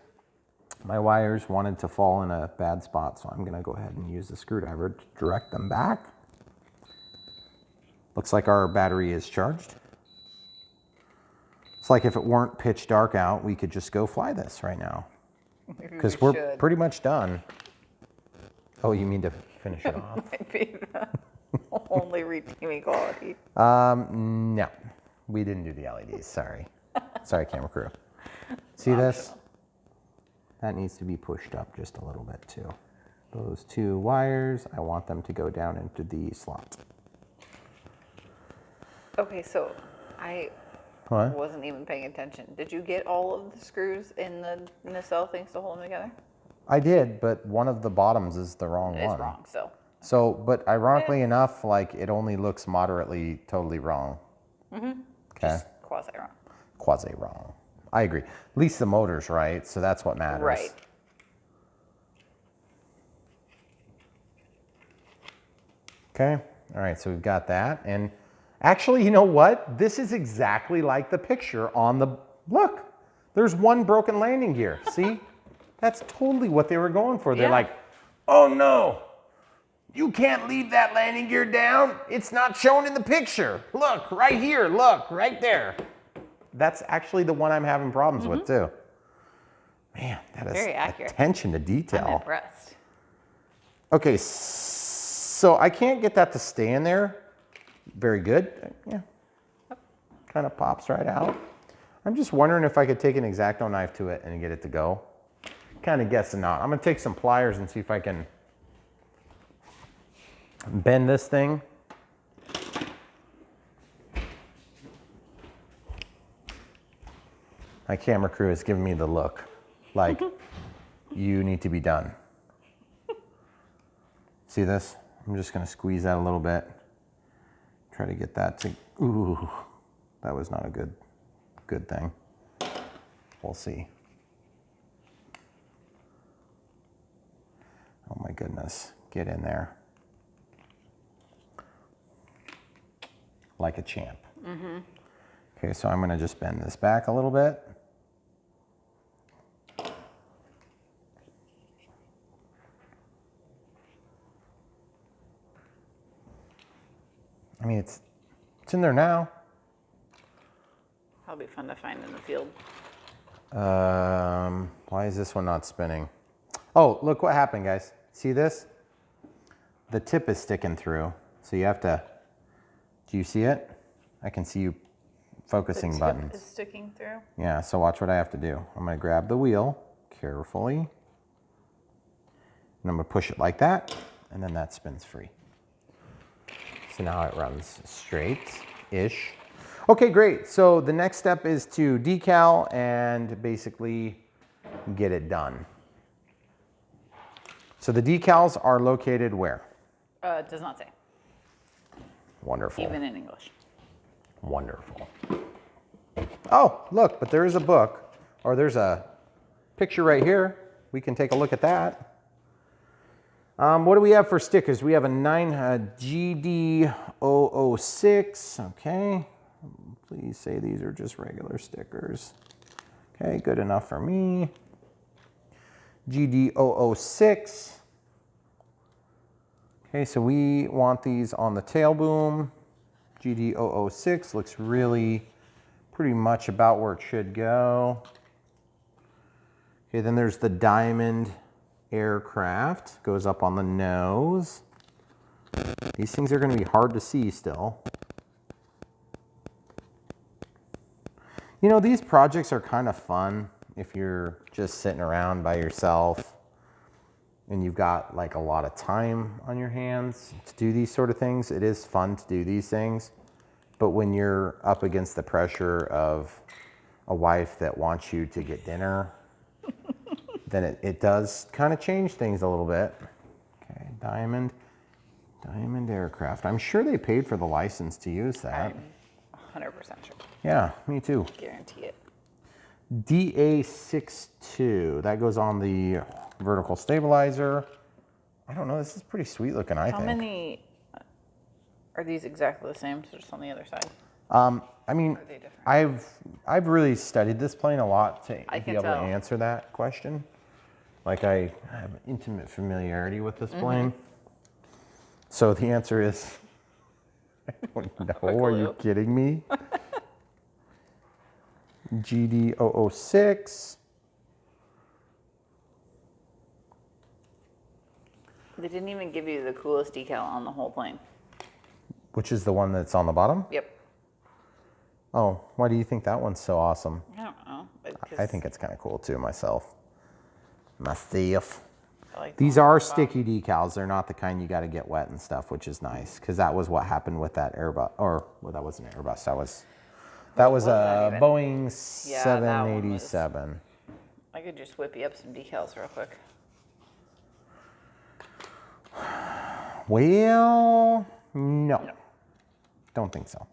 My wires wanted to fall in a bad spot, so I'm going to go ahead and use the screwdriver to direct them back. Looks like our battery is charged. It's like if it weren't pitch dark out, we could just go fly this right now. Because we're pretty much done. Oh, you mean to finish it off? Might be the only redeeming quality. No. We didn't do the LEDs, sorry. Sorry, camera crew. See this? That needs to be pushed up just a little bit too. Those two wires, I want them to go down into the slot. Okay, so I wasn't even paying attention. Did you get all of the screws in the nacelle things to hold them together? I did, but one of the bottoms is the wrong one. It's wrong, so So, but ironically enough, like it only looks moderately totally wrong. Okay. Just quasi wrong. Quasi wrong. I agree. At least the motor's right, so that's what matters. Right. Okay. All right, so we've got that. And actually, you know what? This is exactly like the picture on the, look, there's one broken landing gear. See? That's totally what they were going for. They're like, oh no, you can't leave that landing gear down. It's not shown in the picture. Look, right here, look, right there. That's actually the one I'm having problems with too. Man, that is very accurate. Attention to detail. I'm impressed. Okay, so I can't get that to stay in there. Very good. Yeah, kind of pops right out. I'm just wondering if I could take an X-Acto knife to it and get it to go. Kind of guessing not. I'm gonna take some pliers and see if I can bend this thing. My camera crew is giving me the look, like you need to be done. See this? I'm just gonna squeeze that a little bit. Try to get that to, ooh, that was not a good thing. We'll see. Oh my goodness, get in there. Like a champ. Okay, so I'm gonna just bend this back a little bit. I mean, it's in there now. That'll be fun to find in the field. Why is this one not spinning? Oh, look what happened, guys. See this? The tip is sticking through, so you have to, do you see it? I can see you focusing The tip buttons. is sticking through. Yeah, so watch what I have to do. I'm gonna grab the wheel carefully, and I'm gonna push it like that, and then that spins free. So now it runs straight-ish. Okay, great. So the next step is to decal and basically get it done. So the decals are located where? It does not say, Wonderful. even in English. Wonderful. Oh, look, but there is a book, or there's a picture right here. We can take a look at that. What do we have for stickers? We have a GD-006. Okay. Please say these are just regular stickers. Okay, good enough for me. GD-006. Okay, so we want these on the tail boom. GD-006 looks really pretty much about where it should go. Okay, then there's the diamond aircraft, goes up on the nose. These things are going to be hard to see still. You know, these projects are kind of fun if you're just sitting around by yourself and you've got like a lot of time on your hands to do these sort of things. It is fun to do these things, but when you're up against the pressure of a wife that wants you to get dinner, then it does kind of change things a little bit. Okay, diamond aircraft. I'm sure they paid for the license to use that. I'm 100% sure. Yeah, me too. Guarantee it. DA62, that goes on the vertical stabilizer. I don't know, this is pretty sweet looking, I think. How many are these exactly the same? So just on the other side? I mean, Are they different? I've really studied this plane a lot to I be can able tell. to answer that question. Like I have intimate familiarity with this plane. So the answer is, I don't know, are you kidding me? GD-006. They didn't even give you the coolest decal on the whole plane. Which is the one that's on the bottom? Yep. Oh, why do you think that one's so awesome? I don't know. I think it's kind of cool too myself. I like the These one are on the bottom. sticky decals. They're not the kind you got to get wet and stuff, which is nice because that was what happened with that Airbus. Or well, that wasn't an Airbus. That was that a even? Boeing Yeah, that one was- 787. I could just whip you up some decals real quick. Well, no. Don't think so.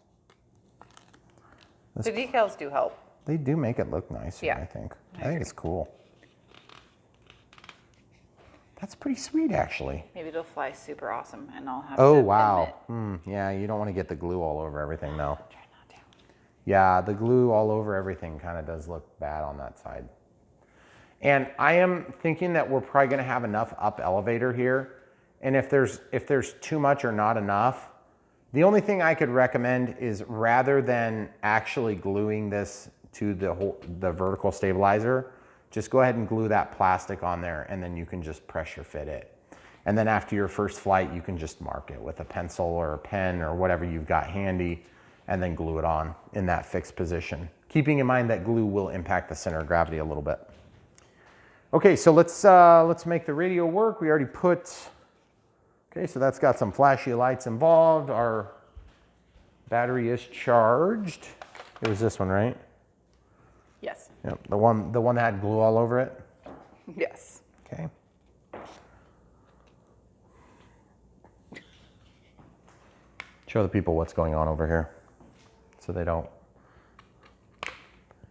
The decals do help. They do make it look nicer, Yeah. I think. I think it's cool. That's pretty sweet, actually. Maybe it'll fly super awesome, and I'll have Oh, to wow. admit. Yeah, you don't want to get the glue all over everything, though. Try not to. Yeah, the glue all over everything kind of does look bad on that side. And I am thinking that we're probably going to have enough up elevator here. And if there's too much or not enough, the only thing I could recommend is rather than actually gluing this to the vertical stabilizer, just go ahead and glue that plastic on there, and then you can just pressure fit it. And then after your first flight, you can just mark it with a pencil or a pen or whatever you've got handy, and then glue it on in that fixed position. Keeping in mind that glue will impact the center of gravity a little bit. Okay, so let's make the radio work. We already put, okay, so that's got some flashy lights involved. Our battery is charged. It was this one, right? Yes. Yep, the one that had glue all over it. Yes. Okay. Show the people what's going on over here so they don't.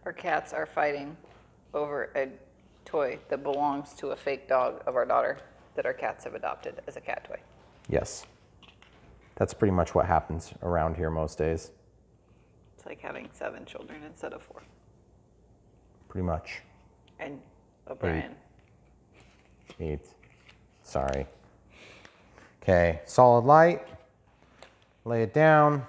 Our cats are fighting over a toy that belongs to a fake dog of our daughter that our cats have adopted as a cat toy. Yes. That's pretty much what happens around here most days. It's like having 7 children instead of 4. Pretty much. And O'Brien. 8. Sorry. Okay, solid light. Lay it down.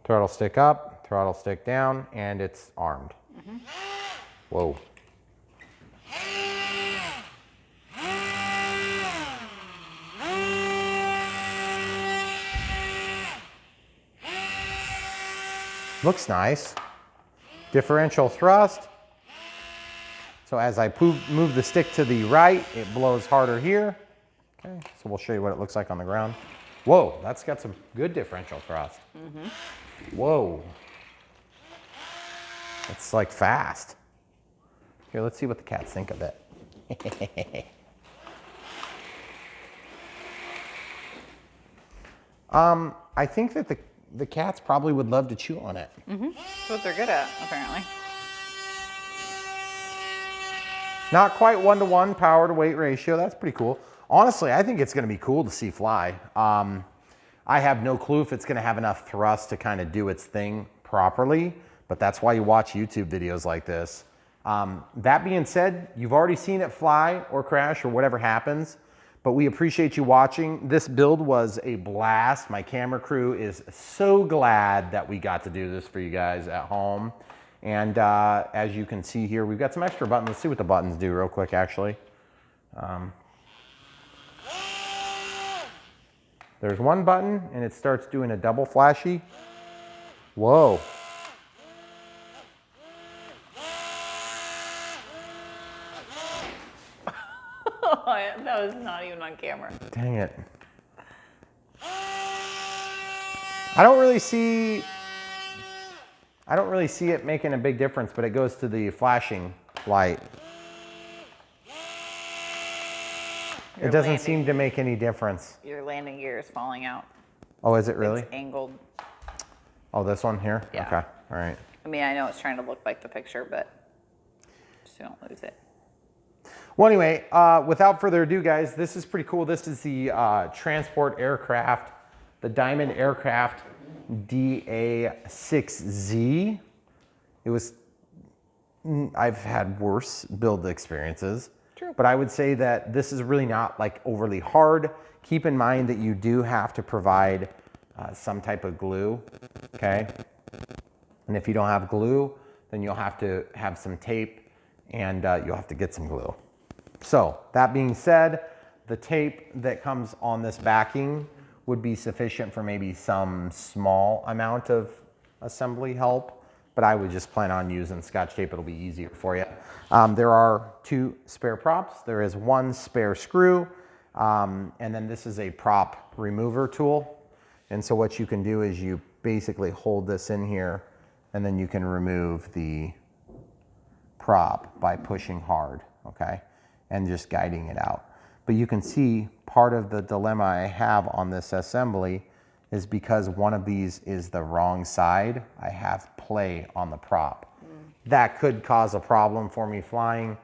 Throttle stick up, throttle stick down, and it's armed. Whoa. Looks nice. Differential thrust. So as I move the stick to the right, it blows harder here. Okay, so we'll show you what it looks like on the ground. Whoa, that's got some good differential thrust. Whoa. It's like fast. Here, let's see what the cats think of it. I think that the cats probably would love to chew on it. That's what they're good at, apparently. Not quite 1-to-1 power to weight ratio. That's pretty cool. Honestly, I think it's going to be cool to see fly. I have no clue if it's going to have enough thrust to kind of do its thing properly, but that's why you watch YouTube videos like this. That being said, you've already seen it fly or crash or whatever happens, but we appreciate you watching. This build was a blast. My camera crew is so glad that we got to do this for you guys at home. And as you can see here, we've got some extra buttons. Let's see what the buttons do real quick, actually. There's one button, and it starts doing a double flashy. Whoa. That was not even on camera. Dang it. I don't really see it making a big difference, but it goes to the flashing light. It doesn't seem to make any difference. Your landing gear is falling out. Oh, is it really? It's angled. Oh, this one here? Yeah. Okay, all right. I mean, I know it's trying to look like the picture, but just don't lose it. Well, anyway, without further ado, guys, this is pretty cool. This is the transport aircraft, the Diamond Aircraft DA62. I've had worse build experiences. True. But I would say that this is really not like overly hard. Keep in mind that you do have to provide some type of glue, okay? And if you don't have glue, then you'll have to have some tape and you'll have to get some glue. So that being said, the tape that comes on this backing would be sufficient for maybe some small amount of assembly help, but I would just plan on using Scotch tape. It'll be easier for you. There are 2 spare props. There is 1 spare screw, and then this is a prop remover tool. And so what you can do is you basically hold this in here, and then you can remove the prop by pushing hard, okay? And just guiding it out. But you can see part of the dilemma I have on this assembly is because one of these is the wrong side, I have play on the prop. That could cause a problem for me flying.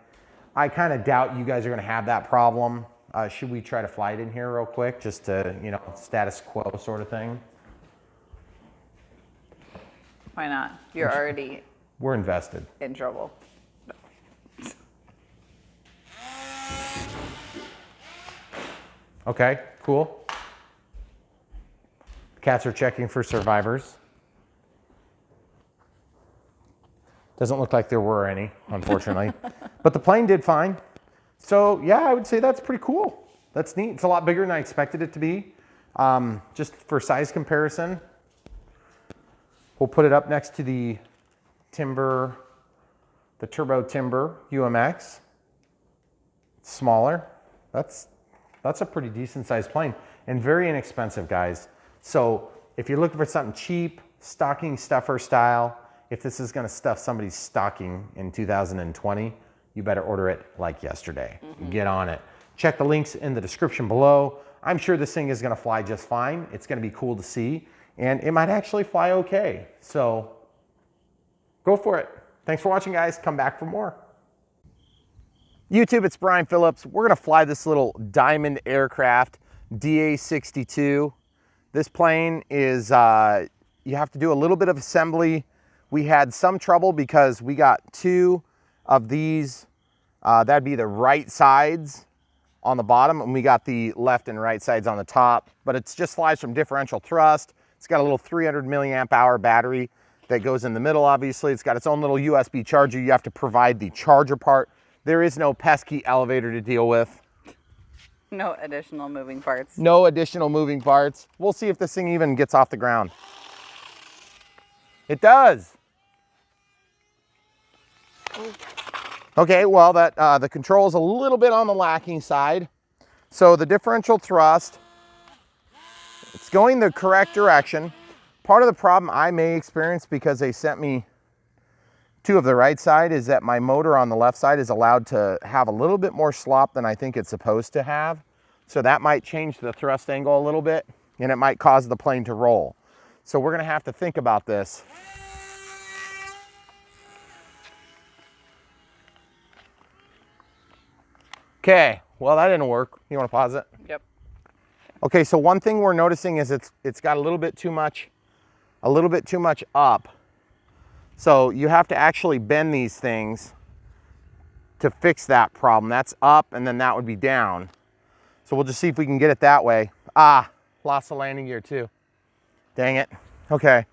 I kind of doubt you guys are gonna have that problem. Should we try to fly it in here real quick, just to, you know, status quo sort of thing? Why not? You're already We're invested. in trouble. Okay, cool. Cats are checking for survivors. Doesn't look like there were any, unfortunately. But the plane did fine. So yeah, I would say that's pretty cool. That's neat. It's a lot bigger than I expected it to be. Just for size comparison, we'll put it up next to the Timber, the Turbo Timber UMX. It's smaller. That's a pretty decent sized plane and very inexpensive, guys. So if you're looking for something cheap, stocking stuffer style, if this is gonna stuff somebody's stocking in 2020, you better order it like yesterday. Get on it. Check the links in the description below. I'm sure this thing is gonna fly just fine. It's gonna be cool to see, and it might actually fly okay. So go for it. Thanks for watching, guys. Come back for more. YouTube, it's Brian Phillips. We're gonna fly this little Diamond aircraft, DA62. This plane is, you have to do a little bit of assembly. We had some trouble because we got two of these, that'd be the right sides on the bottom, and we got the left and right sides on the top, but it just flies from differential thrust. It's got a little 300 milliamp hour battery that goes in the middle, obviously. It's got its own little USB charger. You have to provide the charger part. There is no pesky elevator to deal with. No additional moving parts. No additional moving parts. We'll see if this thing even gets off the ground. It does. Okay, well, the control is a little bit on the lacking side. So the differential thrust, it's going the correct direction. Part of the problem I may experience, because they sent me two of the right side, is that my motor on the left side is allowed to have a little bit more slop than I think it's supposed to have. So that might change the thrust angle a little bit, and it might cause the plane to roll. So we're gonna have to think about this. Okay, well, that didn't work. You wanna pause it? Yep. Okay, so one thing we're noticing is it's got a little bit too much up. So you have to actually bend these things to fix that problem. That's up, and then that would be down. So we'll just see if we can get it that way. Ah, lost the landing gear too. Dang it. Okay.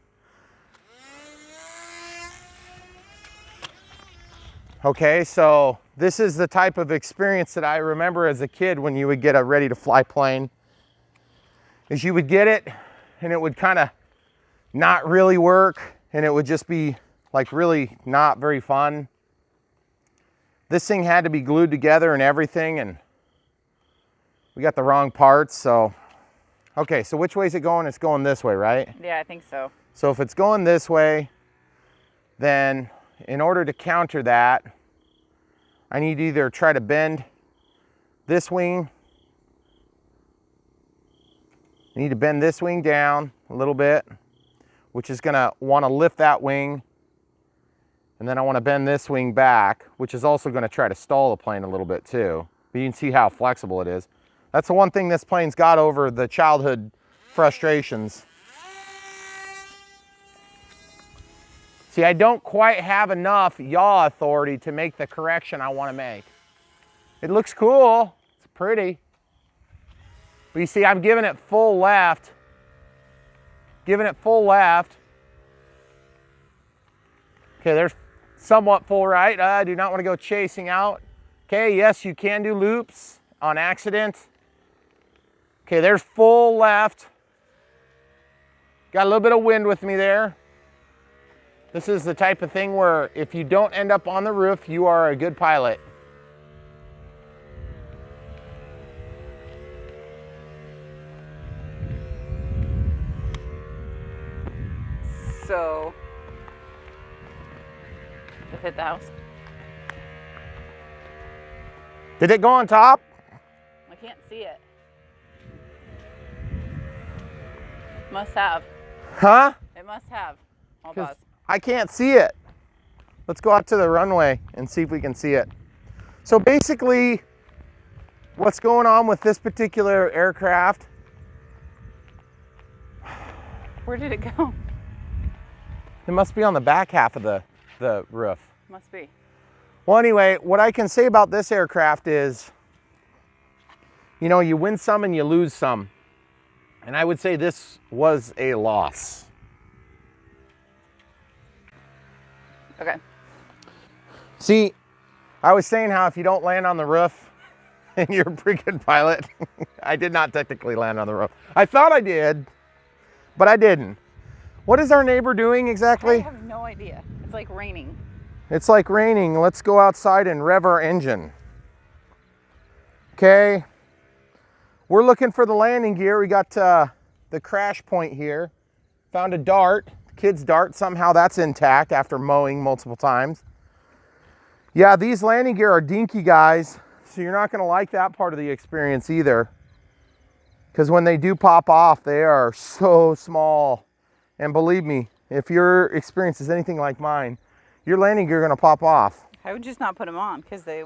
Okay, so this is the type of experience that I remember as a kid when you would get a ready to fly plane. Is you would get it and it would kind of not really work, and it would just be like really not very fun. This thing had to be glued together and everything, and we got the wrong parts. So okay, so which way is it going? It's going this way, right? Yeah, I think so. So if it's going this way, then in order to counter that, I need to either try to bend this wing. I need to bend this wing down a little bit, which is gonna wanna lift that wing. And then I wanna bend this wing back, which is also gonna try to stall the plane a little bit too. But you can see how flexible it is. That's the one thing this plane's got over the childhood frustrations. See, I don't quite have enough yaw authority to make the correction I want to make. It looks cool, it's pretty. But you see, I'm giving it full left. Giving it full left. Okay, there's somewhat full right. I do not want to go chasing out. Okay, yes, you can do loops on accident. Okay, there's full left. Got a little bit of wind with me there. This is the type of thing where if you don't end up on the roof, you are a good pilot. So, it hit the house. Did it go on top? Like can't see it. Must have. Huh? It must have. I'll 'Cause pause. I can't see it. Let's go out to the runway and see if we can see it. So basically, what's going on with this particular aircraft? Where did it go? It must be on the back half of the roof. Must be. Well, anyway, what I can say about this aircraft is, you know, you win some and you lose some. And I would say this was a loss. Okay. See, I was saying how if you don't land on the roof and you're a pretty good pilot, I did not technically land on the roof. I thought I did, but I didn't. What is our neighbor doing I exactly? have no idea. It's like raining. It's like raining. Let's go outside and rev our engine. Okay. We're looking for the landing gear. We got the crash point here. Found a dart, kid's dart. Somehow that's intact after mowing multiple times. Yeah, these landing gear are dinky, guys. So you're not gonna like that part of the experience either. Because when they do pop off, they are so small. And believe me, if your experience is anything like mine, your landing gear gonna pop off. I would just not put them on because they.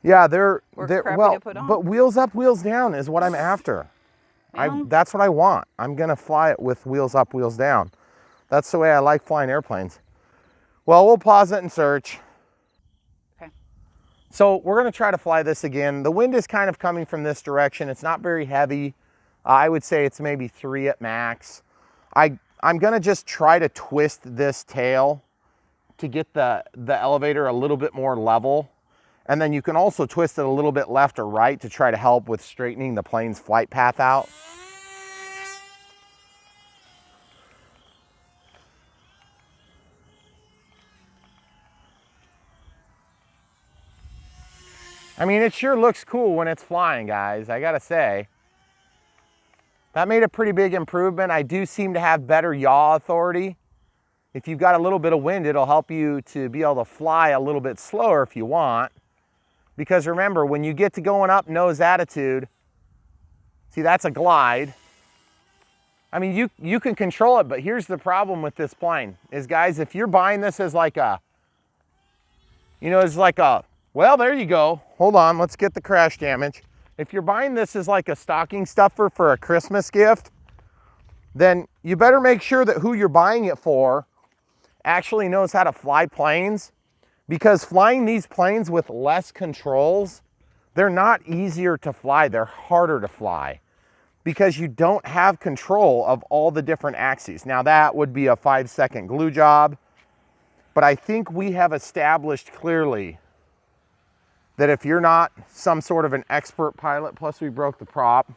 Yeah, they're crappy well, to put on. but wheels up, wheels down is what I'm after. Well. That's what I want. I'm gonna fly it with wheels up, wheels down. That's the way I like flying airplanes. Well, we'll pause it and search. Okay. So we're gonna try to fly this again. The wind is kind of coming from this direction. It's not very heavy. I would say it's maybe 3 at max. I'm gonna just try to twist this tail to get the elevator a little bit more level. And then you can also twist it a little bit left or right to try to help with straightening the plane's flight path out. I mean, it sure looks cool when it's flying, guys, I gotta say. That made a pretty big improvement. I do seem to have better yaw authority. If you've got a little bit of wind, it'll help you to be able to fly a little bit slower if you want. Because remember, when you get to going up nose attitude, see, that's a glide. I mean, you can control it, but here's the problem with this plane is, guys, if you're buying this as like a, you know, as like a, well, there you go. Hold on, let's get the crash damage. If you're buying this as like a stocking stuffer for a Christmas gift, then you better make sure that who you're buying it for actually knows how to fly planes, because flying these planes with less controls, they're not easier to fly, they're harder to fly because you don't have control of all the different axes. Now that would be a 5-second glue job, but I think we have established clearly that if you're not some sort of an expert pilot, plus we broke the prop,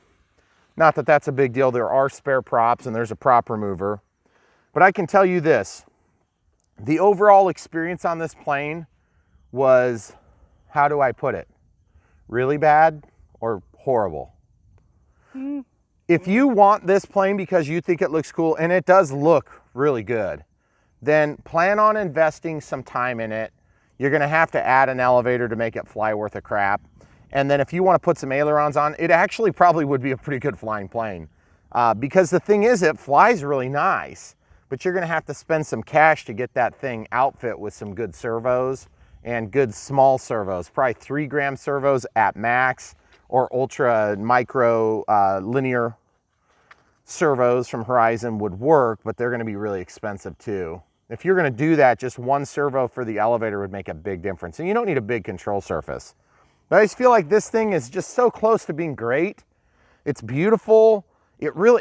not that that's a big deal, there are spare props and there's a prop remover, but I can tell you this, the overall experience on this plane was, how do I put it? Really bad or horrible? If you want this plane because you think it looks cool, and it does look really good, then plan on investing some time in it. You're gonna have to add an elevator to make it fly worth a crap. And then if you wanna put some ailerons on, it actually probably would be a pretty good flying plane. Because the thing is, it flies really nice, but you're gonna have to spend some cash to get that thing outfit with some good servos and good small servos, probably 3-gram servos at max, or ultra micro linear servos from Horizon would work, but they're gonna be really expensive too. If you're gonna do that, just one servo for the elevator would make a big difference. And you don't need a big control surface. But I just feel like this thing is just so close to being great. It's beautiful.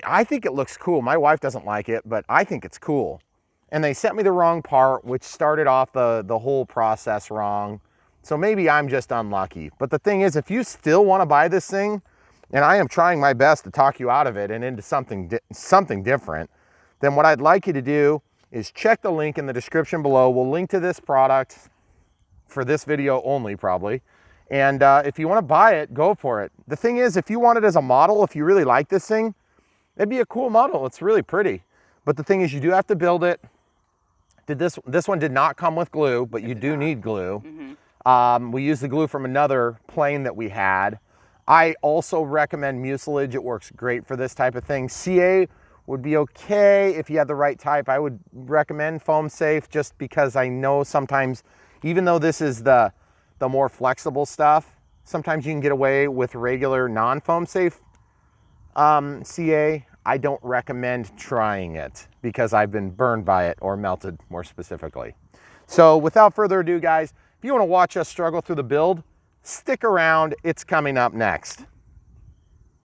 I think it looks cool. My wife doesn't like it, but I think it's cool. And they sent me the wrong part, which started off the whole process wrong. So maybe I'm just unlucky. But the thing is, if you still want to buy this thing, and I am trying my best to talk you out of it and into something different, then what I'd like you to do is check the link in the description below. We'll link to this product for this video only, probably. And if you want to buy it, go for it. The thing is, if you want it as a model, if you really like this thing, it'd be a cool model. It's really pretty. But the thing is, you do have to build it. This one did not come with glue, but you do need glue. We used the glue from another plane that we had. I also recommend mucilage. It works great for this type of thing. CA would be okay if you had the right type. I would recommend foam safe just because I know sometimes, even though this is the more flexible stuff, sometimes you can get away with regular non-foam safe CA. I don't recommend trying it because I've been burned by it, or melted more specifically. So without further ado, guys, if you want to watch us struggle through the build, stick around. It's coming up next.